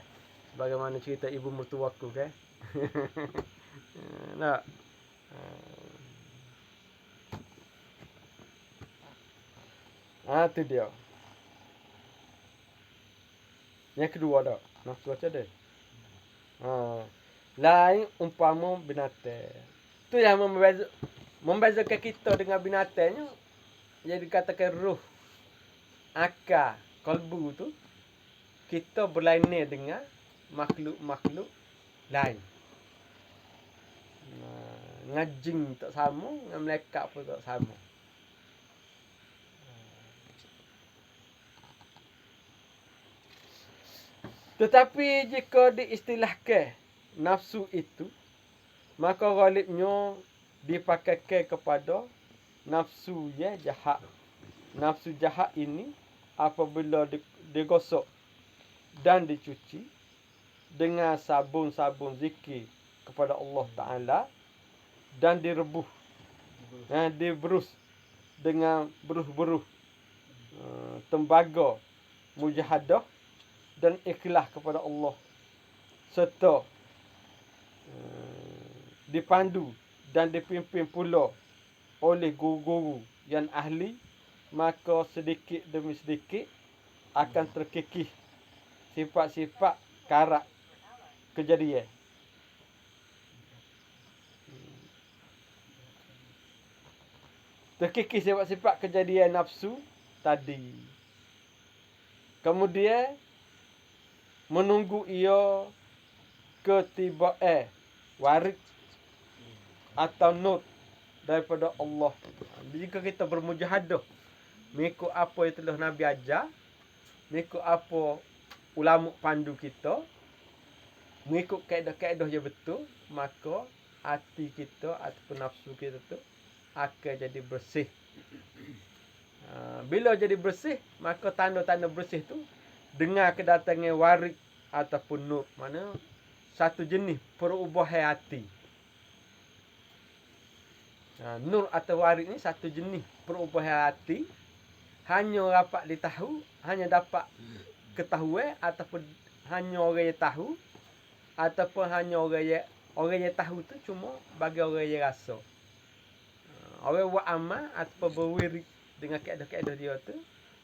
Bagaimana cerita ibu mertuaku kan. Nak. Tu dia. Yang kedua dah. Nafsu baca dia. Lain umpama binatang. Tu yang membezakan kita dengan binatangnya. Jadi dikatakan ruh, akal, kalbu tu kita berlainan dengan makhluk-makhluk lain. Dengan jin tak sama, dengan malaikat pun tak sama. Tetapi jika diistilahkan nafsu itu, maka ghalibnya dipakaikan kepada nafsu yang jahat. Nafsu jahat ini apabila digosok dan dicuci dengan sabun-sabun zikir kepada Allah Ta'ala dan direbuh dan diberus dengan beruh-beruh tembaga mujahadah dan ikhlas kepada Allah serta dipandu dan dipimpin pula oleh guru-guru yang ahli, maka sedikit demi sedikit akan terkikis sifat-sifat karak kejadian. Terkikis sifat-sifat kejadian nafsu tadi. Kemudian menunggu ia ketibaan warid atau nur daripada Allah. Jika kita bermujahadah mengikut apa yang telah Nabi ajar, mengikut apa ulama pandu kita, mengikut kaedah-kaedah yang betul, maka hati kita ataupun nafsu kita tu akan jadi bersih. Bila jadi bersih, maka tanda-tanda bersih tu dengan kedatangan warid ataupun nur, mana satu jenis perubahan hati. Nur atau warid ni satu jenis perubahan hati, hanya dapat ditahu, hanya dapat ketahuan ataupun hanya orang yang tahu, ataupun hanya orang yang tahu tu cuma bagi orang yang rasa. Orang buat amal ataupun berwirid dengan kaedah-kaedah dia tu,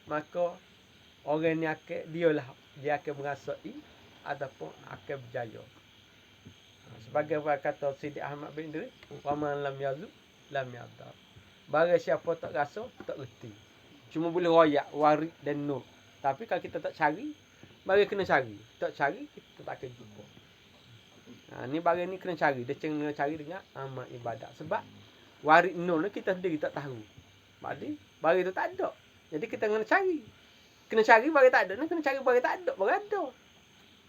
maka orang ni dia akan merasai ataupun akan berjaya. Sebagai kata Sidi Ahmad bin Idris, wa man lam yazuk lam yadar. Barang siapa tak rasa, tak reti. Cuma boleh royak warid dan nur. Tapi kalau kita tak cari, barang kena cari. Tak cari, kita tak akan jumpa. Ni barang ni kena cari. Dia kena cari dengan amal ibadat. Sebab warid nur ni kita sendiri tak tahu. Jadi barang itu tak ada. Jadi kita kena cari. Kena cari barang tak ada ni, kena cari barang tak ada. Barang ada.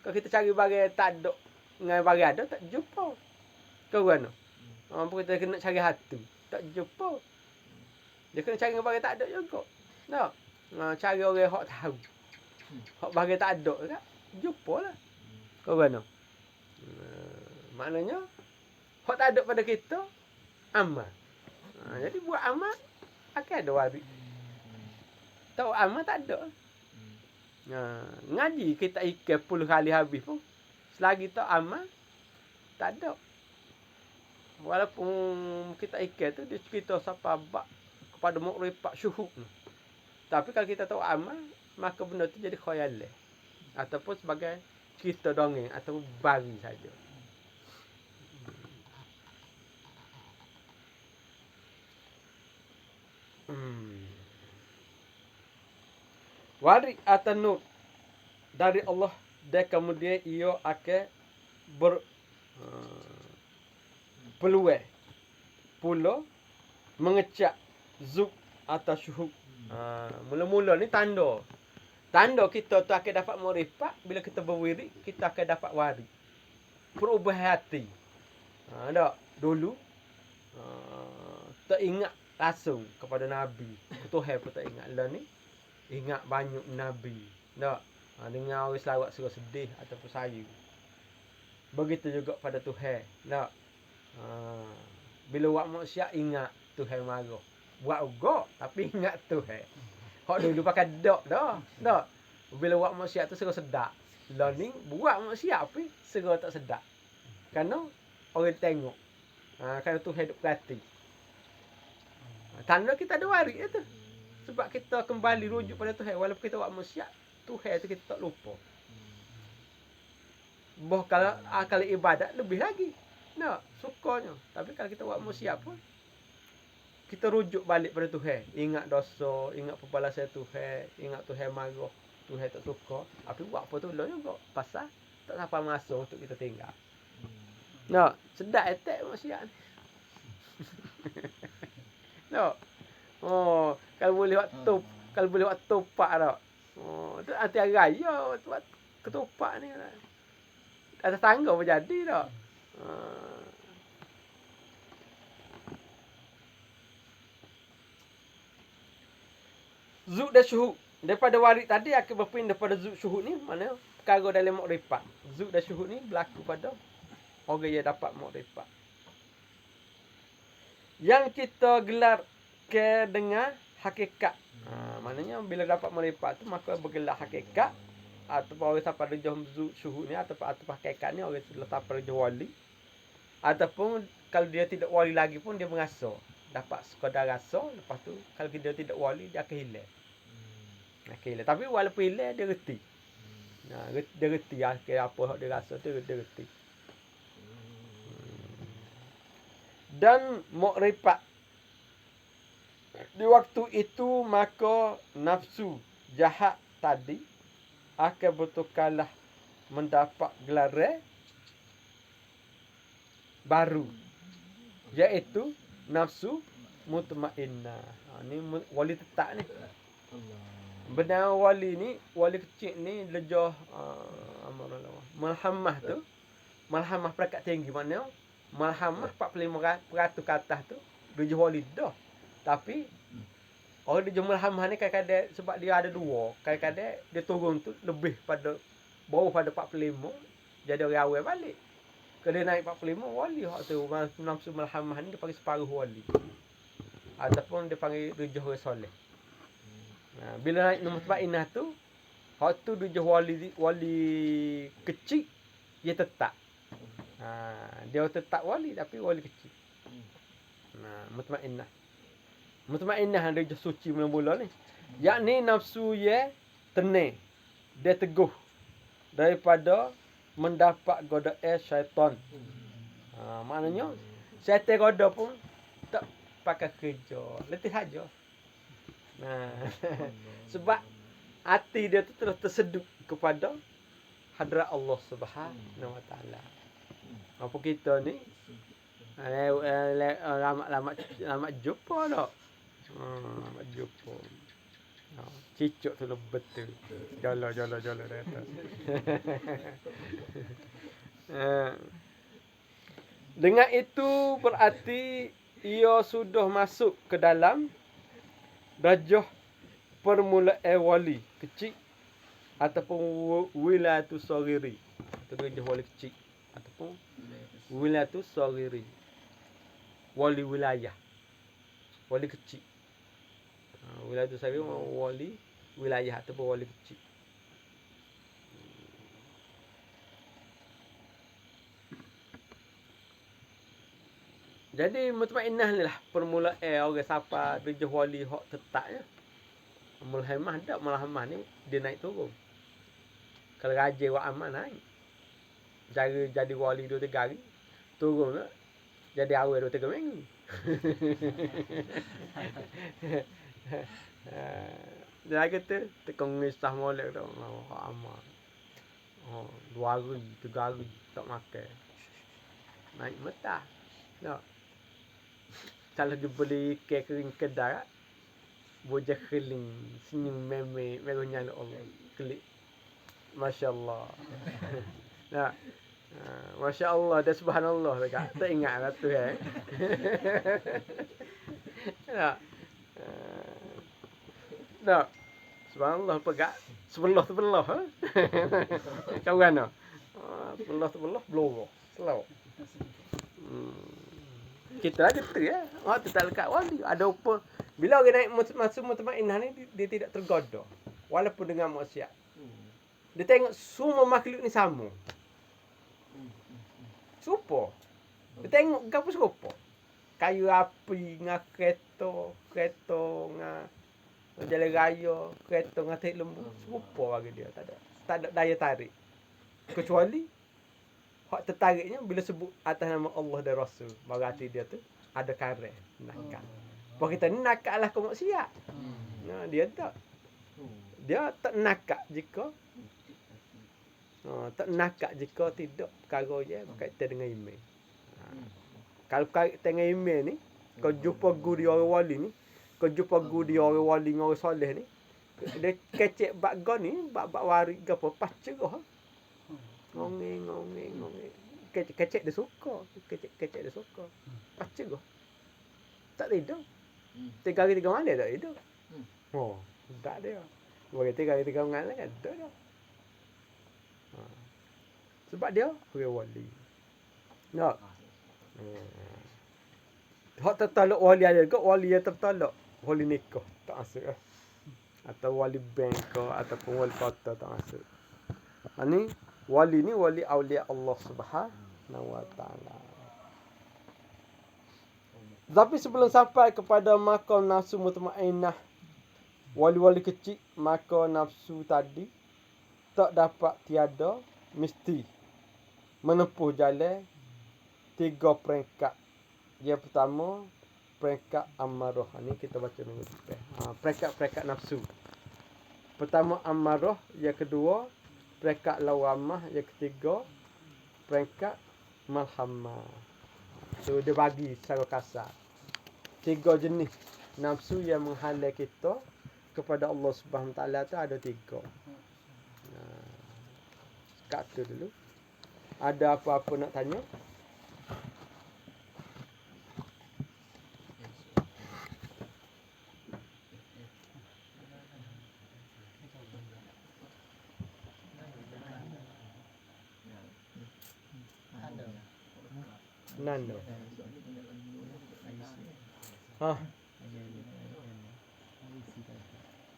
Kalau kita cari barang tak ada dengan barang ada tak jumpa. Kau mana? Apa kita kena cari hatu, tak jumpa. Dia kena cari dengan barang tak ada juga. Tak. Cari orang hak tahu. Hak barang tak ada kan? Jumpalah. Kau mana? Maknanya hak tak ada pada kita amal. Jadi buat amal akan ada waris. Tahu amal tak ada. Ngaji kita ikan 10 kali habis pun selagi tak amal tak ada. Walaupun kita ikan tu dia cerita siapa bab kepada mukrifat syuhud. Tapi kalau kita tahu amal maka benda tu jadi khayalan ataupun sebagai cerita dongeng atau bari saja. Waris atau nur dari Allah dan kemudian ia akan peluang pula mengecap zuk atau syuhud. Mula-mula ni tanda. Tanda kita tu akan dapat makrifat bila kita berwirid, kita akan dapat waris. Perubahan hati. Tak dulu tak ingat langsung kepada Nabi. Tuhan pun tak ingat. Lah ni ingat banyak Nabi. Tak. Dengar orang selawat suruh sedih ataupun sayu. Begitu juga pada Tuhan. Tak. Bila buat maksiat ingat Tuhan marah. Buat ugak tapi ingat Tuhan. Hak dulu pakai dak dah. Tak. Bila buat maksiat tu suruh sedap. Lah ni buat maksiat apa suruh tak sedap. Kerana orang tengok. Kerana Tuhan duk perhati. Tanda kita ada waris tu. Sebab kita kembali rujuk pada Tuhan. Walaupun kita buat maksiat, Tuhan tu kita tak lupa. Kalau ibadat lebih lagi. Tak, sukanya. Tapi kalau kita buat maksiat pun, kita rujuk balik pada Tuhan. Ingat dosa, ingat pembalasan Tuhan, ingat Tuhan marah, Tuhan tak suka. Tapi buat apa tu lah juga. Pasal tak sampai masa untuk kita tinggal. Tak, sedap attack maksiat ni. Tak. Kalau boleh buat top, kalau boleh buat topak tak. Tu anti raya buat ketupak ni. Atas tangga pun jadi tak. Zuk dan syuhud. Daripada waris tadi akan berpindah pada zuk syuhud ni. Mana perkara dalam makrifat. Zuk dan syuhud ni berlaku pada orang yang dapat makrifat. Yang kita gelar ke dengan hakikat. Maknanya bila dapat makrifat tu maka bergelar hakikat. Ataupun orang sampai derajah zuk syuhud ni ataupun hakikat ni orang sudah sampai derajah wali. Ataupun kalau dia tidak wali lagi pun dia merasa. Dapat sekadar rasa. Lepas tu kalau dia tidak wali dia akan hilang. Tapi walaupun hilang dia reti. Dia reti apa yang dia rasa tu dia reti. Dan makrifat di waktu itu maka nafsu jahat tadi akan bertukarlah mendapat gelaran baru, iaitu nafsu mutmainnah. Ni wali tetap ni. Benar wali ni, wali kecil ni lejah malhamah tu. Malhamah peringkat tinggi mana? Malhamah 45% ke atas tu lejah wali dah. Tapi orang lejah malhamah ni kadang-kadang sebab dia ada dua, kadang-kadang dia turun tu lebih pada bawah pada 45 jadi orang awal balik. Kalau dia naik 45 wali hak tu nafsu malhamah ni dia panggil separuh wali. Ataupun dia panggil lejah orang soleh. Bila naik nombor mutmainnah tu hak tu lejah wali kecil dia tetap. Dia tetap wali tapi wali kecil. Mutmainnah. Mutmainnah dia suci mula-mula ni. Yakni nafsu ye tenang. Dia teguh daripada mendapat godaan syaitan. Maknanya syaitan goda pun tak pakai kerja. Letih saja. Sebab hati dia tu terus tersedut kepada hadrat Allah Subhanahu Wa Taala. Apa kita ni lama jumpa tak? Lama jumpa. Cicuk tu betul. Jolo dah atas. Dengan itu berarti ia sudah masuk ke dalam darjah permulaan wali kecil ataupun wilayatus saghiri. Itu darjah wali kecil ataupun wilayatus saghiri. Wali wilayah. Wali kecil. Wilayatus saghiri wali wilayah ataupun wali kecil. Jadi mutmainnah ni lah permulaan orang siapa darjah wali hak tetapnya. Mulhamah tak, mulhamah ni dia naik turun. Kalau rajin wa aman naik. Jadi wali 2-3 hari, turun lah. Jadi awal 2-3 minggu. Dia kata tekong ngisah molek tu hak aman. 2 hari, 3 hari tak makan. Naik metah. Tak. Kalau dia beli kek kering kedai, bojah keling, senyum meme, merahnya Allah. Klik. Masya Allah. Nah, Masya Allah dan Subhanallah dekat. Tak ingat lah tu Tak. Tak. Subhanallah pegak. Sebelah. Kawan no. Sebelah beloro. Selau. Kita ada tu ya. Tu tak lekat wali. Ada apa? Bila orang naik masuk mutmainnah ni dia tidak tergoda. Walaupun dengan maksiat. Dia tengok semua makhluk ni sama. Serupa. Dia tengok gapo serupa. Kayu api dengan kereta dengan jalan raya, kereta dengan taik lembu, serupa bagi dia, tak ada daya tarik. Kecuali hak tertariknya bila sebut atas nama Allah dan Rasul, berarti dia tu ada karet nakal. Kalau kita ni nakal lah kau maksiat. Nah, dia tak. Dia tak nakal jika tak nakal jika tidak perkara je berkaitan dengan iman. Kalau berkaitan dengan iman ni, kau jumpa guru dia orang wali ni, kau jumpa guru dia orang wali dengan orang soleh ni, dia kecek bak gon ni, bak waris ke apa, pas cerah. Ngomeng. Kecek dia suka. Kecek dia suka. Pas cerah. Tak tidur. 3 hari 3 malam tak tidur. Tak dia. Bagi 3 hari 3 malam kan tak dia. Sebab dia orang wali. Tak. Hak tertolak wali ada ke wali yang tertolak. Wali nikah tak masuk atau wali bank ke ataupun wali kota tak masuk. Ni wali ni wali aulia Allah Subhanahu wa taala. Tapi sebelum sampai kepada maqam nafsu mutmainnah wali-wali kecil, maka nafsu tadi tak dapat tiada mesti menempuh jalan 3 peringkat. Yang pertama, peringkat amarah. Ini kita baca minggu depan. Peringkat nafsu. Pertama amarah, yang kedua peringkat lawamah, yang ketiga peringkat malhamah. So dia bagi secara kasar 3 jenis nafsu yang menghalang kita kepada Allah Subhanahu Wa Taala tu ada 3. Kat tu dulu. Ada apa-apa nak tanya? Nando.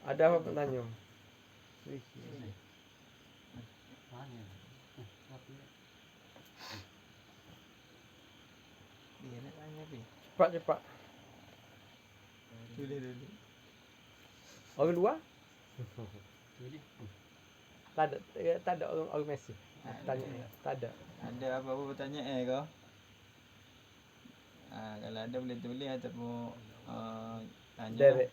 Ada apa pertanyaan? Dia nak tanya apa? Cepat. Tulis. Orang luar? Tak ada orang Messi. Tanya. Tak ada. Ada apa-apa pertanyaan kau? Kalau ada boleh tulis ataupun tanya direct.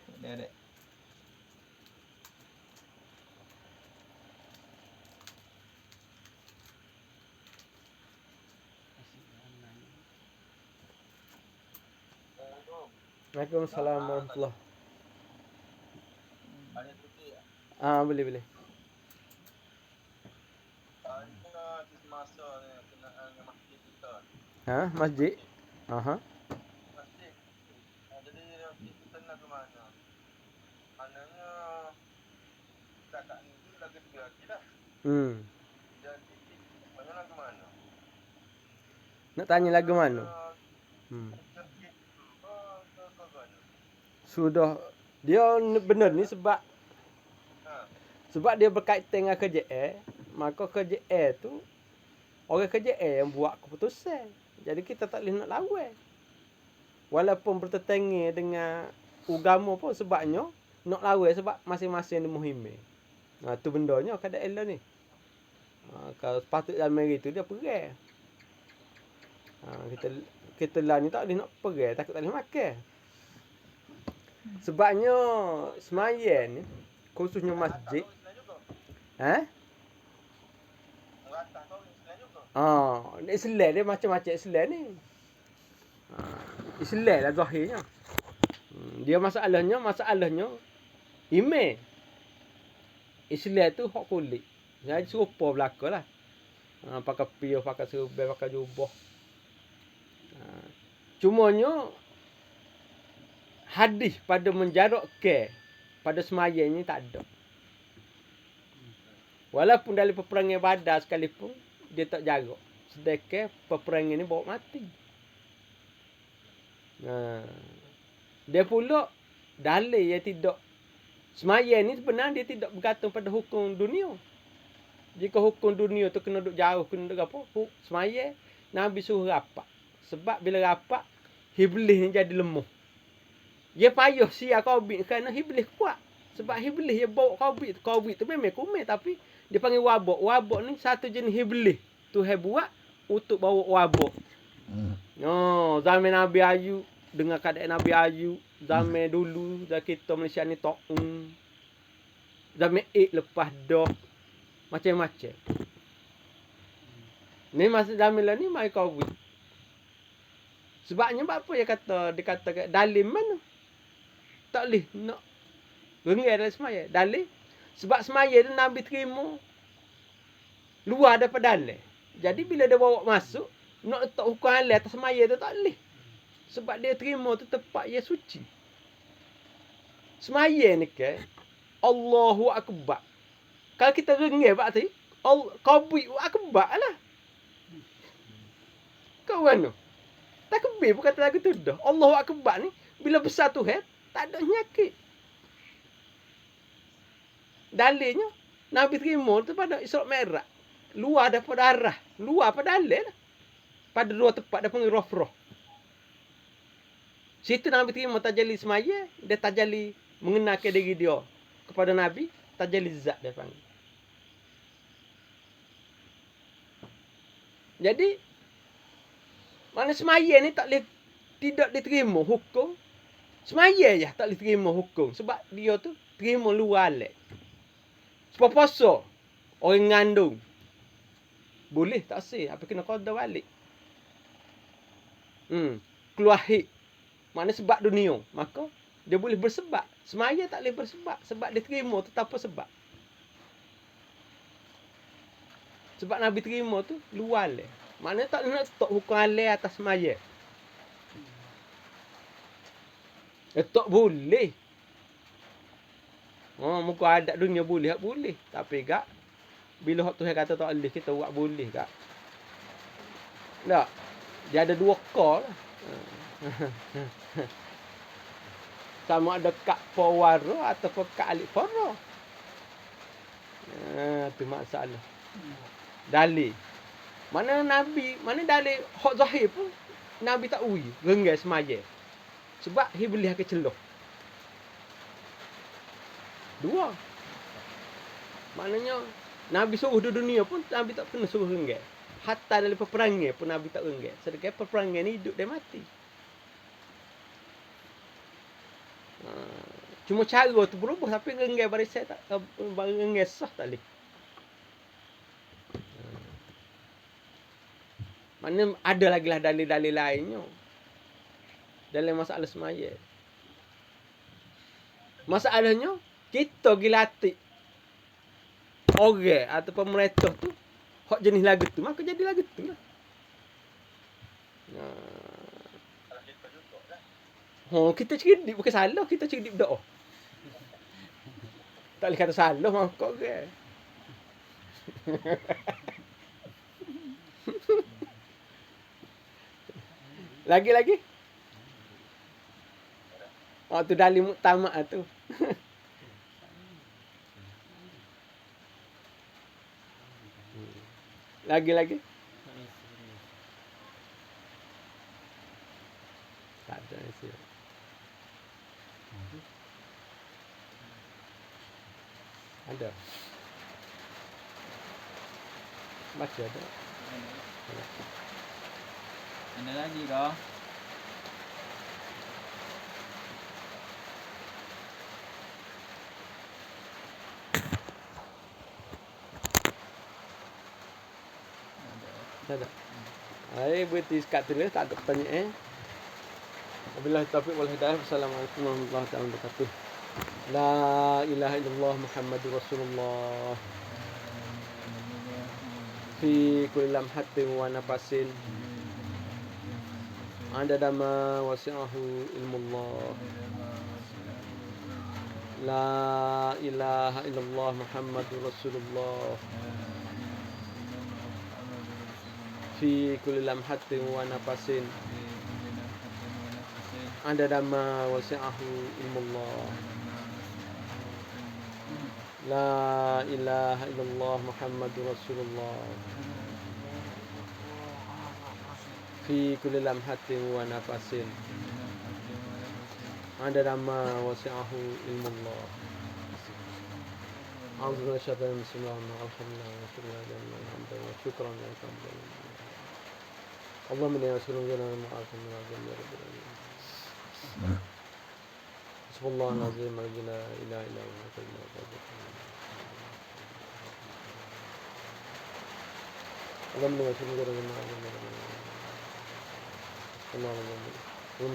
Waalaikumsalam warahmatullahi Boleh boleh. Ada di semasa ni kenaan dengan masjid kita. Masjid. Aha. Masjid. Jadi masjid kita nak ke mana? Maknanya setakat ni tu dah kedua lagi dah. Jadi mana nak ke mana? Nak tanya lagu mana? Masjid ke mana? Sudah dia benar ni sebab dia berkaitan dengan KJL, maka KJL tu orang KJL yang buat keputusan. Jadi kita tak boleh nak lawan. Walaupun bertetangga dengan agama pun sebabnya nak lawan sebab masing-masing dia muhimah. Tu bendanya kada elok ni. Kalau sepatut dalam mari tu dia perang. Kita lah ni tak boleh nak perang, takut tak boleh makan. Sebabnya semayan ni khususnya masjid. Meratah kau Islam juga. Islam dia macam-macam Islam ni. Islam lah zahirnya. Dia masalahnya iman. Islam tu hak kulit. Jadi serupa belaka lah. Pakai piah, pakai serban, pakai jubah. Cumanya hadis pada menjarak ke pada semayan ni tak ada. Walaupun dalam peperangan Badar sekalipun dia tak jarak. Sedekah peperangan ni bawa mati. Dia pula dalil yang tidak semayan ni sebenarnya dia tidak bergantung pada hukum dunia. Jika hukum dunia tu kena duduk jauh, kena duduk apa? Semayan Nabi suruh rapat. Sebab bila rapat Iblis ni jadi lemah. Dia payah sia Qabil kerana Iblis kuat. Sebab Iblis dia bawa Qabil tu memang kumel tapi dia panggil wabak. Wabak ni satu jenis Iblis. Tuhan buat untuk bawa wabak. Zaman Nabi Ayub dengan keadaan Nabi Ayub, zaman dulu dah kita Malaysia ni taun. Zaman lepas dah macam-macam. Ni masa zaman lah ni mai Qabil. Sebabnya apa dia kata dalil mana? Tak boleh nak renggai dalam semaya. Dalil sebab semaya tu Nabi terima luar daripada dalil. Jadi bila dia bawa masuk nak letak hukum halal atas semaya tu tak boleh. Sebab dia terima tu tempat yang suci. Semaya ni ke Allahu Akbar. Kalau kita renggai berarti Qabil Akbar lah. Kau mana? Takbir bukan kata lagu tu dah. Allahu Akbar ni bila besar Tuhan tak ada penyakit. Dalilnya Nabi terima tu pada Isra' Mi'raj. Luar daripada arah. Luar pada dalil lah. Pada dua tempat dia panggil roh-roh. Situ Nabi terima tajalli semaya. Dia tajalli mengenalkan diri dia kepada Nabi. Tajalli zat dia panggil. Jadi mana semaya ni tidak diterima hukum. Semaya je tak boleh terima hukum. Sebab dia tu terima luar alat. Sebab puasa orang ngandung boleh tak sih. Apa kena qada balik. Keluar hid. Mana sebab dunia. Maka dia boleh bersebab. Semaya tak boleh bersebab. Sebab dia terima tu tanpa sebab. Sebab Nabi terima tu luar alat. Mana tak nak letak hukum halal atas semaya. Tak boleh. Muka adat dunia boleh, tak boleh. Tapi kak, bila hak Tuhan kata tak boleh, kita buat boleh kak. Tak. Dia ada dua kar lah. Sama ada kak pawara ataupun kak alik fara. Tu masalah. Dalil. Mana dalil hak zahir pun Nabi tak ui renggai semaya. Sebab Iblis akan celah. Dua. Maknanya Nabi suruh di dunia pun Nabi tak pernah suruh renggai. Hatta dalam peperangan pun Nabi tak renggai. Sedangkan peperangan ni hidup dan mati. Cuma cara tu berubah tapi renggai barisan tak renggai sah tak boleh. Mana ada lagi lah dalil-dalil lainnya. Dalam masalah semaya. Masalahnya, kita pergi latih orang ataupun mereceh tu hak jenis lagu tu, maka jadi lagu tu lah. Salah kita juga lah. Kita cerdik bukan salah, kita cerdik doa. Tak boleh kata salah maka orang. Lagi. Tu dalam muktamad tu. Lagi. Tak ada isi. Ada. Baca ada. Ada lagi kah? Tak ada. Berhenti sekat tulis, tak ada pertanyaan. Wabillahi taufiq wal hidayah. Wassalamualaikum warahmatullahi wabarakatuh. La ilaha illallah Muhammadur Rasulullah. Fi kulli lamhatin wa nafasin. Adada ma wasi'ahu ilmullah. La ilaha illallah Muhammadur Rasulullah. Fi kulli lamhatin wa nafasin. Adada ma wasi'ahu ilmullah. La ilaha illallah Muhammadur Rasulullah. Fi kulli lamhatin wa nafasin. Adada ma wasi'ahu ilmullah. A'udzu billahi minasyaitonir rajim. Alhamdulillah, syukran lak. Allahumma inna nas'aluka al-ma'afiyah min al-jannah ya rabbal alamin. Subhanallah azim la ilaha illa huwa. Allahumma inna nas'aluka al-ma'afiyah min al-jannah. Allahumma